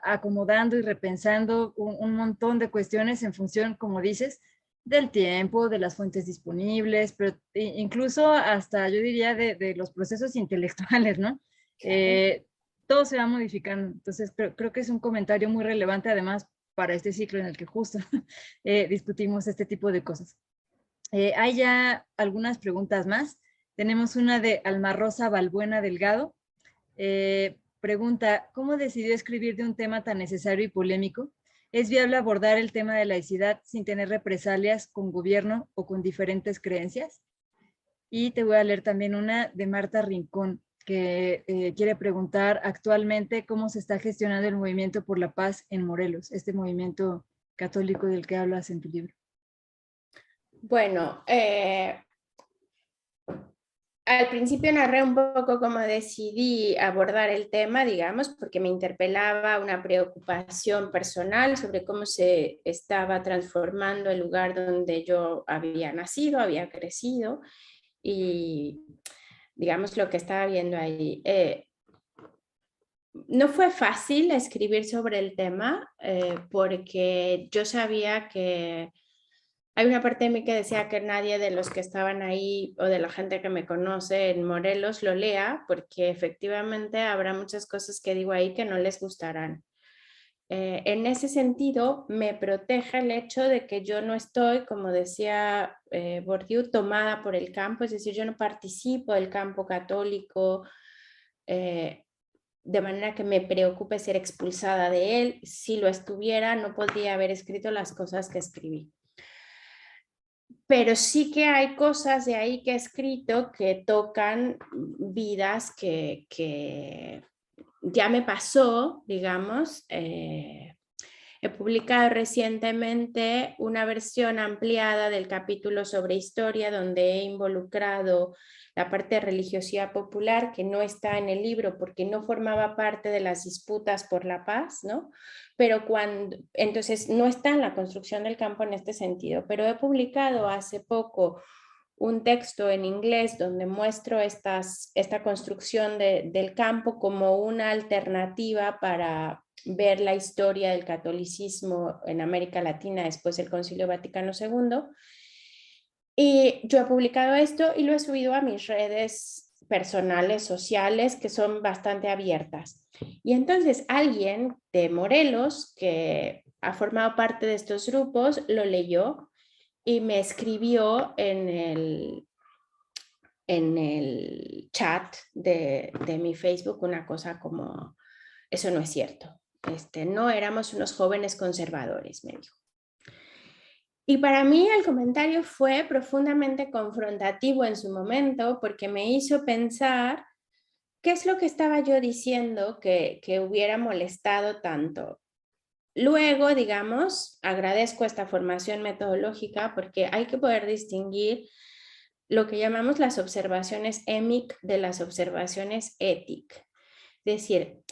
acomodando y repensando un montón de cuestiones en función, como dices, del tiempo, de las fuentes disponibles, pero incluso hasta, yo diría, de los procesos intelectuales, ¿no? Todo se va modificando. Entonces, creo que es un comentario muy relevante, además, para este ciclo en el que justo discutimos este tipo de cosas. Hay ya algunas preguntas más. Tenemos una de Alma Rosa Balbuena Delgado. Pregunta, ¿cómo decidió escribir de un tema tan necesario y polémico? ¿Es viable abordar el tema de laicidad sin tener represalias con gobierno o con diferentes creencias? Y te voy a leer también una de Marta Rincón, que quiere preguntar actualmente cómo se está gestionando el movimiento por la paz en Morelos, este movimiento católico del que hablas en tu libro. Bueno, al principio narré un poco cómo decidí abordar el tema, digamos, porque me interpelaba una preocupación personal sobre cómo se estaba transformando el lugar donde yo había nacido, había crecido y, digamos, lo que estaba viendo ahí. No fue fácil escribir sobre el tema porque yo sabía que hay una parte de mí que decía que nadie de los que estaban ahí o de la gente que me conoce en Morelos lo lea, porque efectivamente habrá muchas cosas que digo ahí que no les gustarán. En ese sentido, me protege el hecho de que yo no estoy, como decía Bourdieu, tomada por el campo, es decir, yo no participo del campo católico de manera que me preocupe ser expulsada de él. Si lo estuviera, no podría haber escrito las cosas que escribí. Pero sí que hay cosas de ahí que he escrito que tocan vidas que ya me pasó, digamos. He publicado recientemente una versión ampliada del capítulo sobre historia, donde he involucrado la parte de religiosidad popular, que no está en el libro porque no formaba parte de las disputas por la paz, ¿no? Pero entonces no está en la construcción del campo en este sentido, pero he publicado hace poco un texto en inglés donde muestro esta construcción del campo como una alternativa para ver la historia del catolicismo en América Latina después del Concilio Vaticano II. Y yo he publicado esto y lo he subido a mis redes personales, sociales, que son bastante abiertas. Y entonces alguien de Morelos, que ha formado parte de estos grupos, lo leyó y me escribió en el chat de mi Facebook una cosa como, eso no es cierto, no éramos unos jóvenes conservadores, me dijo. Y para mí el comentario fue profundamente confrontativo en su momento porque me hizo pensar qué es lo que estaba yo diciendo que hubiera molestado tanto. Luego, digamos, agradezco esta formación metodológica porque hay que poder distinguir lo que llamamos las observaciones EMIC de las observaciones ETIC. Es decir,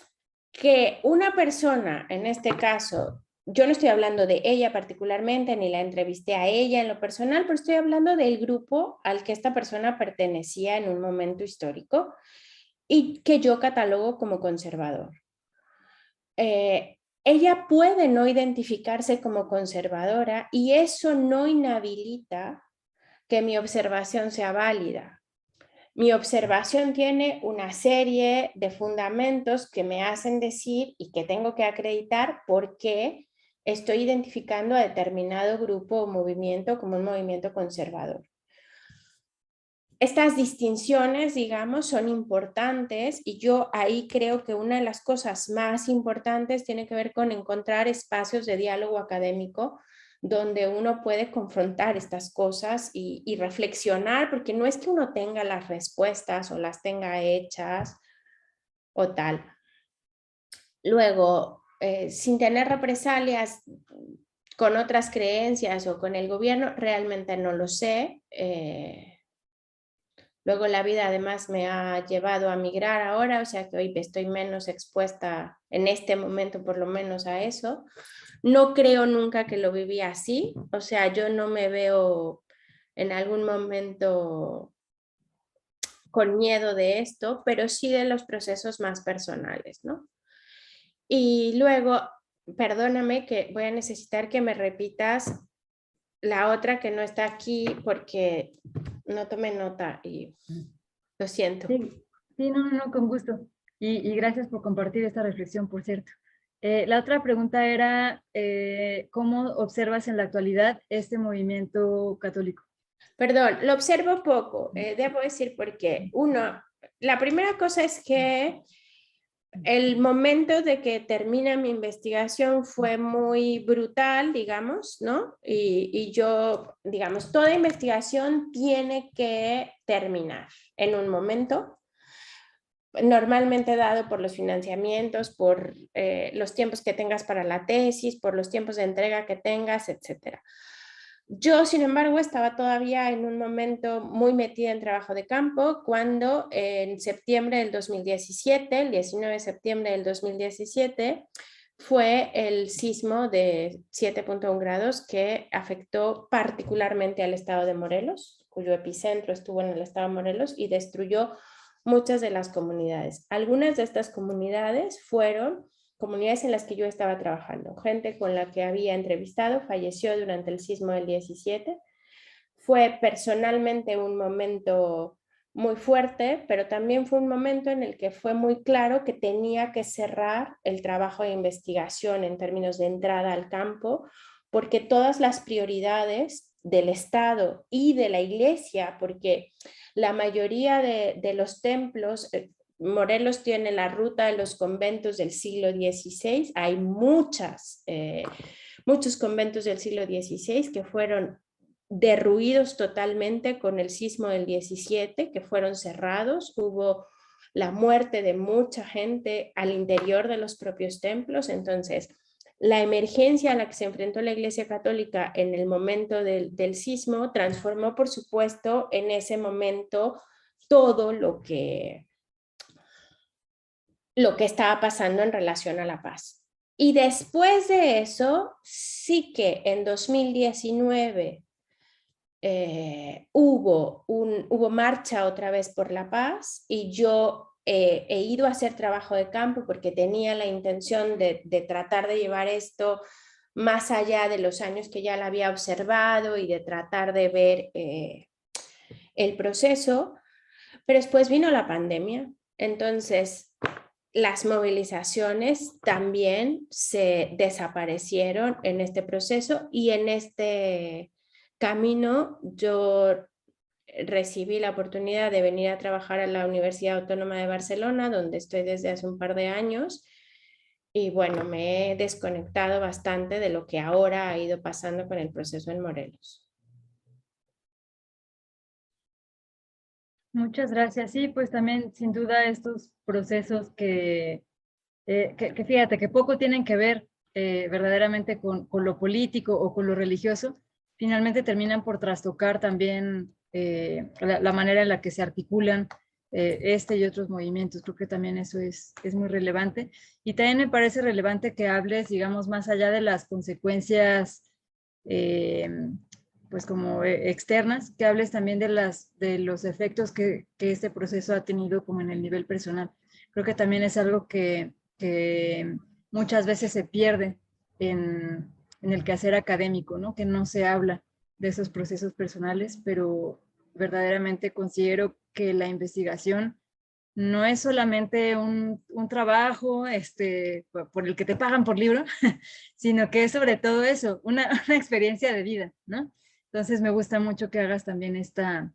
que una persona, en este caso, yo no estoy hablando de ella particularmente, ni la entrevisté a ella en lo personal, pero estoy hablando del grupo al que esta persona pertenecía en un momento histórico y que yo catalogo como conservador. Ella puede no identificarse como conservadora y eso no inhabilita que mi observación sea válida. Mi observación tiene una serie de fundamentos que me hacen decir y que tengo que acreditar por qué estoy identificando a determinado grupo o movimiento como un movimiento conservador. Estas distinciones, digamos, son importantes y yo ahí creo que una de las cosas más importantes tiene que ver con encontrar espacios de diálogo académico donde uno puede confrontar estas cosas y reflexionar, porque no es que uno tenga las respuestas o las tenga hechas o tal. Luego, sin tener represalias con otras creencias o con el gobierno, realmente no lo sé. Luego la vida además me ha llevado a migrar ahora, o sea que hoy estoy menos expuesta en este momento por lo menos a eso. No creo nunca que lo viví así, o sea, yo no me veo en algún momento con miedo de esto, pero sí de los procesos más personales, ¿no? Y luego, perdóname que voy a necesitar que me repitas la otra que no está aquí porque no tomé nota y lo siento. Sí, no, con gusto. Y gracias por compartir esta reflexión, por cierto. La otra pregunta era, ¿cómo observas en la actualidad este movimiento católico? Perdón, lo observo poco, debo decir por qué. Uno, la primera cosa es que el momento de que termina mi investigación fue muy brutal, digamos, ¿no? Y yo, digamos, toda investigación tiene que terminar en un momento, normalmente dado por los financiamientos, por los tiempos que tengas para la tesis, por los tiempos de entrega que tengas, etcétera. Yo, sin embargo, estaba todavía en un momento muy metida en trabajo de campo cuando en septiembre del 2017, el 19 de septiembre del 2017, fue el sismo de 7.1 grados que afectó particularmente al estado de Morelos, cuyo epicentro estuvo en el estado de Morelos y destruyó muchas de las comunidades. Algunas de estas comunidades fueron comunidades en las que yo estaba trabajando. Gente con la que había entrevistado falleció durante el sismo del 17. Fue personalmente un momento muy fuerte, pero también fue un momento en el que fue muy claro que tenía que cerrar el trabajo de investigación en términos de entrada al campo, porque todas las prioridades del Estado y de la Iglesia, porque la mayoría de los templos, Morelos tiene la ruta de los conventos del siglo XVI, hay muchos conventos del siglo XVI que fueron derruidos totalmente con el sismo del 17, que fueron cerrados, hubo la muerte de mucha gente al interior de los propios templos, entonces la emergencia a la que se enfrentó la Iglesia Católica en el momento del sismo transformó, por supuesto, en ese momento todo lo que estaba pasando en relación a la paz. Y después de eso, sí que en 2019 hubo marcha otra vez por la paz, y yo he ido a hacer trabajo de campo porque tenía la intención de tratar de llevar esto más allá de los años que ya la había observado y de tratar de ver el proceso, pero después vino la pandemia. Entonces las movilizaciones también se desaparecieron en este proceso, y en este camino yo recibí la oportunidad de venir a trabajar a la Universidad Autónoma de Barcelona, donde estoy desde hace un par de años, y bueno, me he desconectado bastante de lo que ahora ha ido pasando con el proceso en Morelos. Muchas gracias. Sí, pues también sin duda estos procesos que fíjate que poco tienen que ver verdaderamente con lo político o con lo religioso, finalmente terminan por trastocar también la manera en la que se articulan este y otros movimientos. Creo que también eso es muy relevante. Y también me parece relevante que hables, digamos, más allá de las consecuencias pues como externas, que hables también de los efectos que este proceso ha tenido como en el nivel personal. Creo que también es algo que muchas veces se pierde en el quehacer académico, ¿no? Que no se habla de esos procesos personales, pero verdaderamente considero que la investigación no es solamente un trabajo por el que te pagan por libro, sino que es sobre todo eso, una experiencia de vida, ¿no? Entonces me gusta mucho que hagas también esta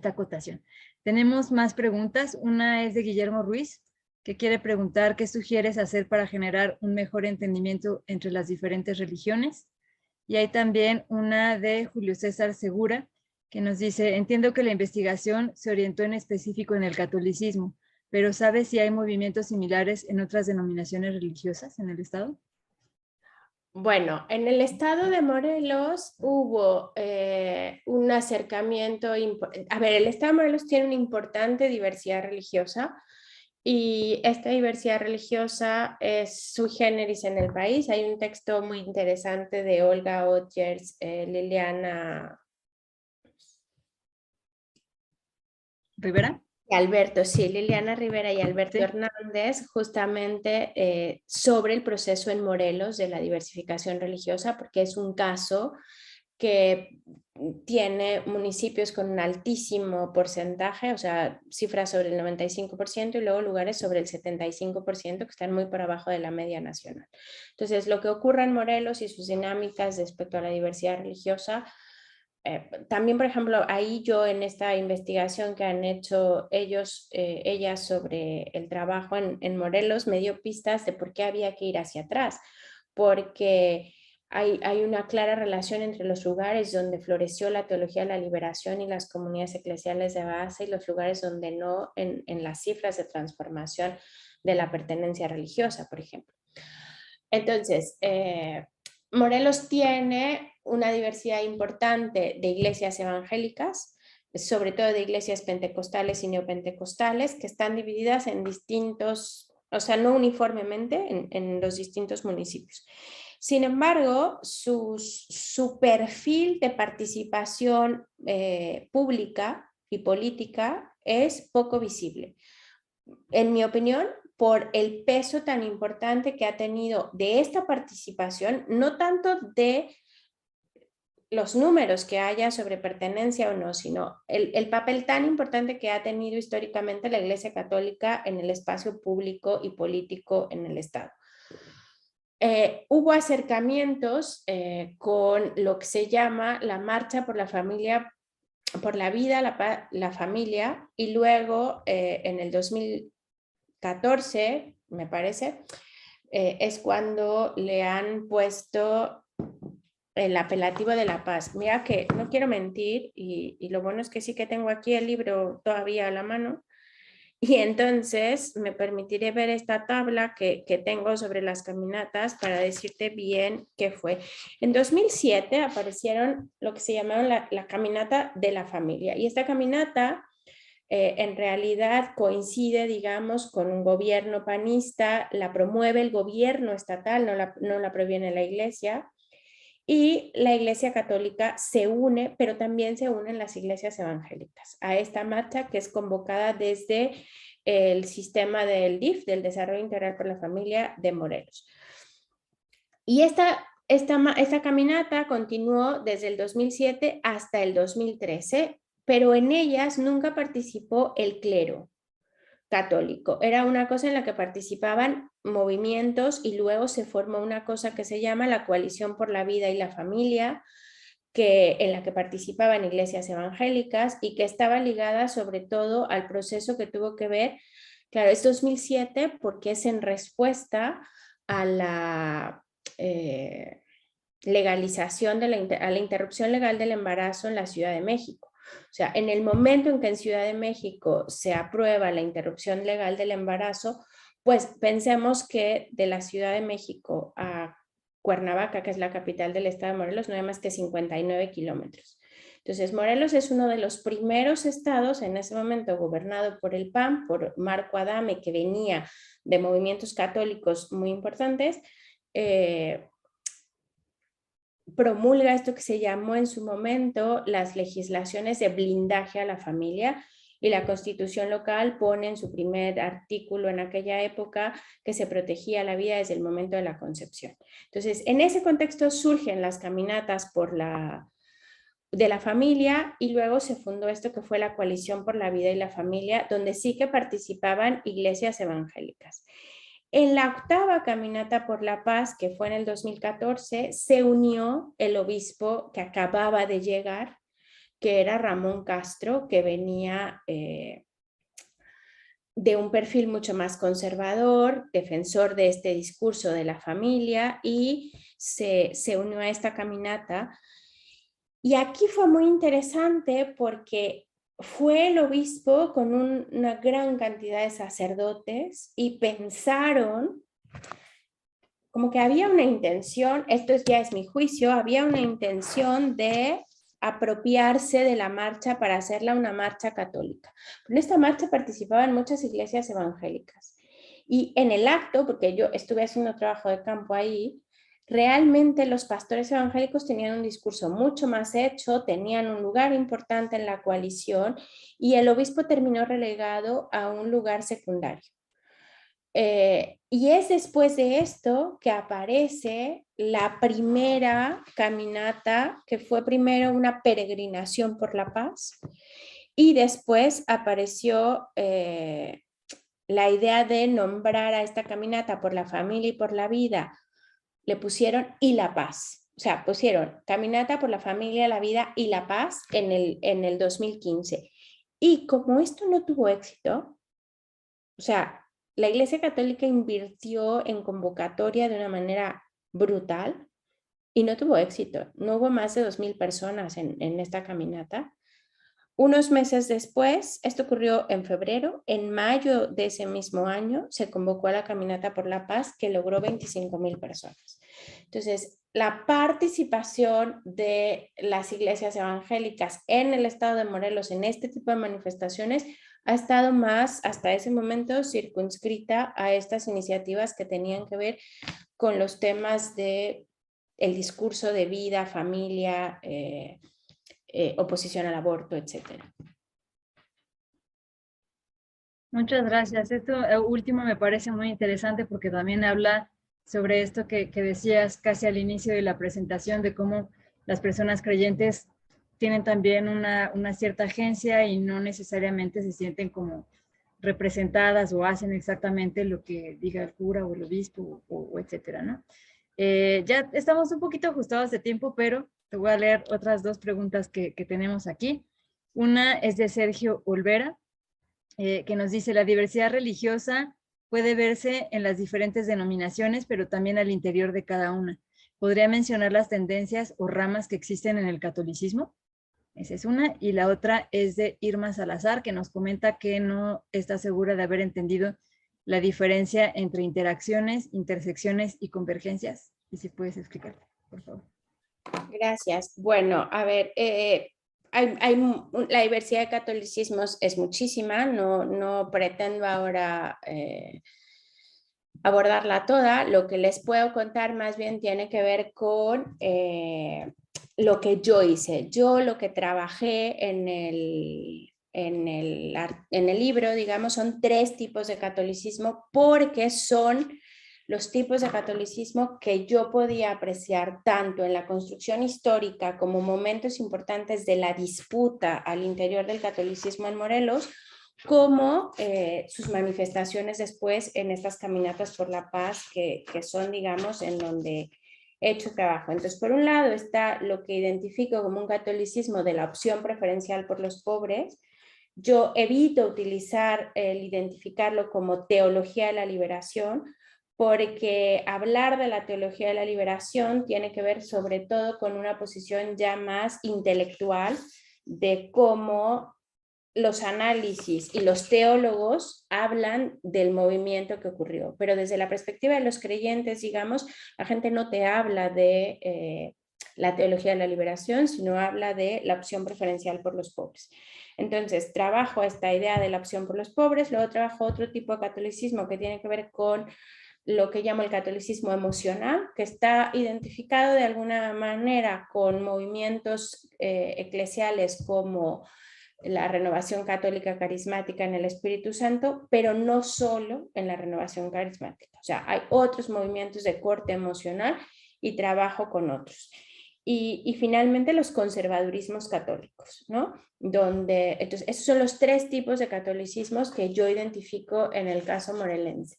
acotación. Tenemos más preguntas. Una es de Guillermo Ruiz, que quiere preguntar qué sugieres hacer para generar un mejor entendimiento entre las diferentes religiones. Y hay también una de Julio César Segura, que nos dice, entiendo que la investigación se orientó en específico en el catolicismo, pero ¿sabes si hay movimientos similares en otras denominaciones religiosas en el Estado? Bueno, en el estado de Morelos hubo un acercamiento. A ver, el estado de Morelos tiene una importante diversidad religiosa, y esta diversidad religiosa es sui generis en el país. Hay un texto muy interesante de Olga Ottgers, Liliana ¿Rivera? y Alberto, sí, Liliana Rivera y Alberto Sí. Hernández, justamente sobre el proceso en Morelos de la diversificación religiosa, porque es un caso que tiene municipios con un altísimo porcentaje, o sea, cifras sobre el 95%, y luego lugares sobre el 75%, que están muy por abajo de la media nacional. Entonces, lo que ocurre en Morelos y sus dinámicas respecto a la diversidad religiosa, también, por ejemplo, ahí yo en esta investigación que han hecho ellas sobre el trabajo en Morelos, me dio pistas de por qué había que ir hacia atrás, porque hay una clara relación entre los lugares donde floreció la teología de la liberación y las comunidades eclesiales de base, y los lugares donde no, en las cifras de transformación de la pertenencia religiosa, por ejemplo. Entonces, Morelos tiene una diversidad importante de iglesias evangélicas, sobre todo de iglesias pentecostales y neopentecostales, que están divididas en distintos, o sea, no uniformemente en los distintos municipios. Sin embargo, su perfil de participación pública y política es poco visible. En mi opinión, por el peso tan importante que ha tenido de esta participación, no tanto de los números que haya sobre pertenencia o no, sino el papel tan importante que ha tenido históricamente la Iglesia Católica en el espacio público y político en el Estado. Hubo acercamientos con lo que se llama la Marcha por la Familia, por la Vida, la Familia, y luego en el 2014, me parece, es cuando le han puesto el apelativo de la paz. Mira que no quiero mentir, y lo bueno es que sí que tengo aquí el libro todavía a la mano, Y entonces me permitiré ver esta tabla que tengo sobre las caminatas para decirte bien qué fue. En 2007 aparecieron lo que se llamaron la caminata de la familia. Y esta caminata en realidad coincide, digamos, con un gobierno panista, la promueve el gobierno estatal, no la proviene la iglesia. Y la Iglesia Católica se une, pero también se unen las iglesias evangélicas a esta marcha que es convocada desde el sistema del DIF, del Desarrollo Integral por la Familia de Morelos. Y esta caminata continuó desde el 2007 hasta el 2013, pero en ellas nunca participó el clero católico. Era una cosa en la que participaban movimientos y luego se formó una cosa que se llama la Coalición por la Vida y la Familia, en la que participaban iglesias evangélicas y que estaba ligada sobre todo al proceso que tuvo que ver, claro, es 2007 porque es en respuesta a la legalización a la interrupción legal del embarazo en la Ciudad de México. O sea, en el momento en que en Ciudad de México se aprueba la interrupción legal del embarazo, pues pensemos que de la Ciudad de México a Cuernavaca, que es la capital del estado de Morelos, no hay más que 59 kilómetros. Entonces, Morelos es uno de los primeros estados en ese momento gobernado por el PAN, por Marco Adame, que venía de movimientos católicos muy importantes, promulga esto que se llamó en su momento las legislaciones de blindaje a la familia, y la Constitución local pone en su primer artículo en aquella época que se protegía la vida desde el momento de la concepción. Entonces, en ese contexto surgen las caminatas de la familia, y luego se fundó esto que fue la Coalición por la Vida y la Familia, donde sí que participaban iglesias evangélicas. En la octava caminata por la paz, que fue en el 2014, se unió el obispo que acababa de llegar, que era Ramón Castro, que venía de un perfil mucho más conservador, defensor de este discurso de la familia, y se unió a esta caminata. Y aquí fue muy interesante porque fue el obispo con una gran cantidad de sacerdotes y pensaron como que había una intención, esto ya es mi juicio, había una intención de apropiarse de la marcha para hacerla una marcha católica. En esta marcha participaban muchas iglesias evangélicas. Y en el acto, porque yo estuve haciendo trabajo de campo ahí, realmente los pastores evangélicos tenían un discurso mucho más hecho, tenían un lugar importante en la coalición, y el obispo terminó relegado a un lugar secundario. Y es después de esto que aparece la primera caminata, que fue primero una peregrinación por la paz, y después apareció la idea de nombrar a esta caminata por la familia y por la vida. Le pusieron y la paz. O sea, pusieron caminata por la familia, la vida y la paz en el 2015. Y como esto no tuvo éxito, o sea, la Iglesia Católica invirtió en convocatoria de una manera brutal y no tuvo éxito. No hubo más de 2,000 personas en esta caminata. Unos meses después, esto ocurrió en febrero, en mayo de ese mismo año se convocó a la Caminata por la Paz, que logró 25,000 personas. Entonces, la participación de las iglesias evangélicas en el estado de Morelos en este tipo de manifestaciones ha estado más, hasta ese momento, circunscrita a estas iniciativas que tenían que ver con los temas de el discurso de vida, familia, oposición al aborto, etcétera. Muchas gracias. Esto último me parece muy interesante porque también habla sobre esto que decías casi al inicio de la presentación, de cómo las personas creyentes tienen también una cierta agencia y no necesariamente se sienten como representadas o hacen exactamente lo que diga el cura o el obispo o etcétera, ¿no? Ya estamos un poquito ajustados de tiempo, pero te voy a leer otras dos preguntas que tenemos aquí. Una es de Sergio Olvera, que nos dice: la diversidad religiosa puede verse en las diferentes denominaciones, pero también al interior de cada una. ¿Podría mencionar las tendencias o ramas que existen en el catolicismo? Esa es una. Y la otra es de Irma Salazar, que nos comenta que no está segura de haber entendido la diferencia entre interacciones, intersecciones y convergencias. Y si puedes explicar, por favor. Gracias. Bueno, a ver, la diversidad de catolicismos es muchísima, no pretendo ahora abordarla toda. Lo que les puedo contar más bien tiene que ver con lo que yo hice. Yo lo que trabajé en el libro, digamos, son 3 tipos de catolicismo, porque son los tipos de catolicismo que yo podía apreciar tanto en la construcción histórica como momentos importantes de la disputa al interior del catolicismo en Morelos, como sus manifestaciones después en estas caminatas por la paz que son, digamos, en donde he hecho trabajo. Entonces, por un lado está lo que identifico como un catolicismo de la opción preferencial por los pobres. Yo evito utilizar identificarlo como teología de la liberación, porque hablar de la teología de la liberación tiene que ver sobre todo con una posición ya más intelectual de cómo los análisis y los teólogos hablan del movimiento que ocurrió, pero desde la perspectiva de los creyentes, digamos, la gente no te habla de la teología de la liberación, sino habla de la opción preferencial por los pobres. Entonces, trabajo esta idea de la opción por los pobres, luego trabajo otro tipo de catolicismo que tiene que ver con lo que llamo el catolicismo emocional, que está identificado de alguna manera con movimientos eclesiales como la renovación católica carismática en el Espíritu Santo, pero no solo en la renovación carismática. O sea, hay otros movimientos de corte emocional y trabajo con otros. Y finalmente los conservadurismos católicos, ¿no? Entonces, esos son los 3 tipos de catolicismos que yo identifico en el caso morelense.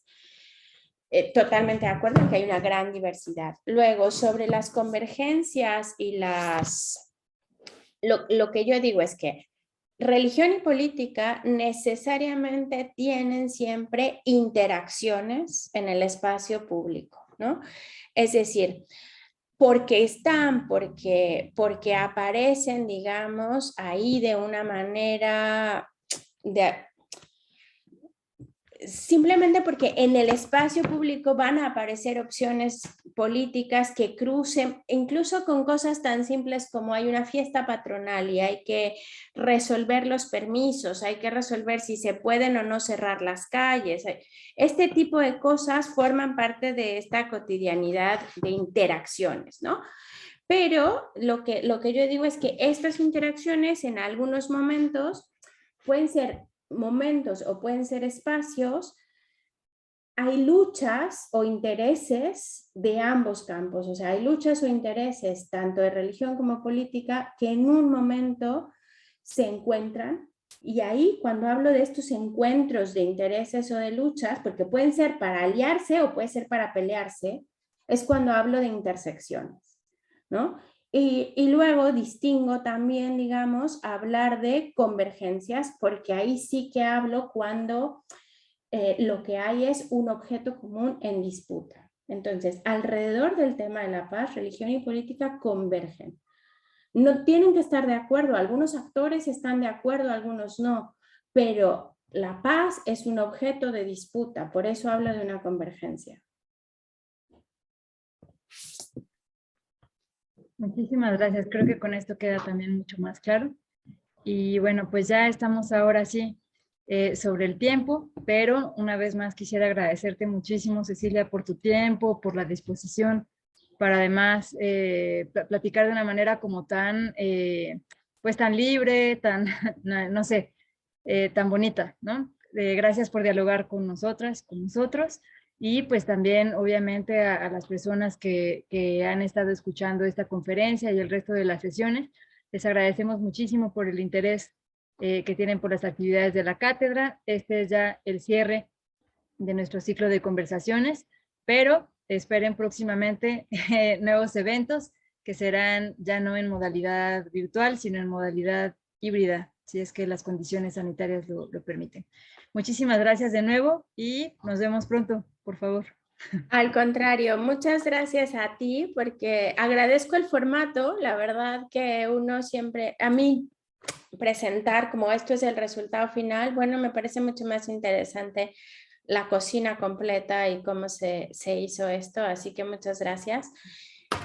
Totalmente de acuerdo en que hay una gran diversidad. Luego, sobre las convergencias y lo que yo digo es que religión y política necesariamente tienen siempre interacciones en el espacio público, ¿no? Es decir, porque están, porque aparecen, digamos, ahí de una manera simplemente porque en el espacio público van a aparecer opciones políticas que crucen, incluso con cosas tan simples como hay una fiesta patronal y hay que resolver los permisos, hay que resolver si se pueden o no cerrar las calles. Este tipo de cosas forman parte de esta cotidianidad de interacciones, ¿no? Pero lo que yo digo es que estas interacciones en algunos momentos pueden ser momentos o pueden ser espacios, hay luchas o intereses de ambos campos, o sea, hay luchas o intereses tanto de religión como política que en un momento se encuentran, y ahí cuando hablo de estos encuentros de intereses o de luchas, porque pueden ser para aliarse o puede ser para pelearse, es cuando hablo de intersecciones, ¿no? Y luego distingo también, digamos, hablar de convergencias, porque ahí sí que hablo cuando lo que hay es un objeto común en disputa. Entonces, alrededor del tema de la paz, religión y política convergen. No tienen que estar de acuerdo, algunos actores están de acuerdo, algunos no, pero la paz es un objeto de disputa, por eso hablo de una convergencia. Muchísimas gracias. Creo que con esto queda también mucho más claro. Y bueno, pues ya estamos ahora sí sobre el tiempo, pero una vez más quisiera agradecerte muchísimo, Cecilia, por tu tiempo, por la disposición, para además platicar de una manera como tan, pues tan libre, tan, no sé, tan bonita, ¿no? Gracias por dialogar con nosotras, con nosotros. Y pues también, obviamente, a las personas que han estado escuchando esta conferencia y el resto de las sesiones, les agradecemos muchísimo por el interés que tienen por las actividades de la cátedra. Este es ya el cierre de nuestro ciclo de conversaciones, pero esperen próximamente nuevos eventos que serán ya no en modalidad virtual, sino en modalidad híbrida, si es que las condiciones sanitarias lo permiten. Muchísimas gracias de nuevo y nos vemos pronto, por favor. Al contrario, muchas gracias a ti porque agradezco el formato. La verdad que uno siempre, a mí presentar como esto es el resultado final, bueno, me parece mucho más interesante la cocina completa y cómo se hizo esto. Así que muchas gracias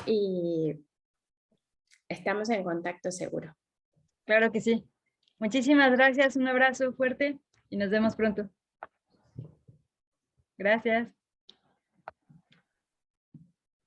y estamos en contacto seguro. Claro que sí. Muchísimas gracias, un abrazo fuerte y nos vemos pronto. Gracias.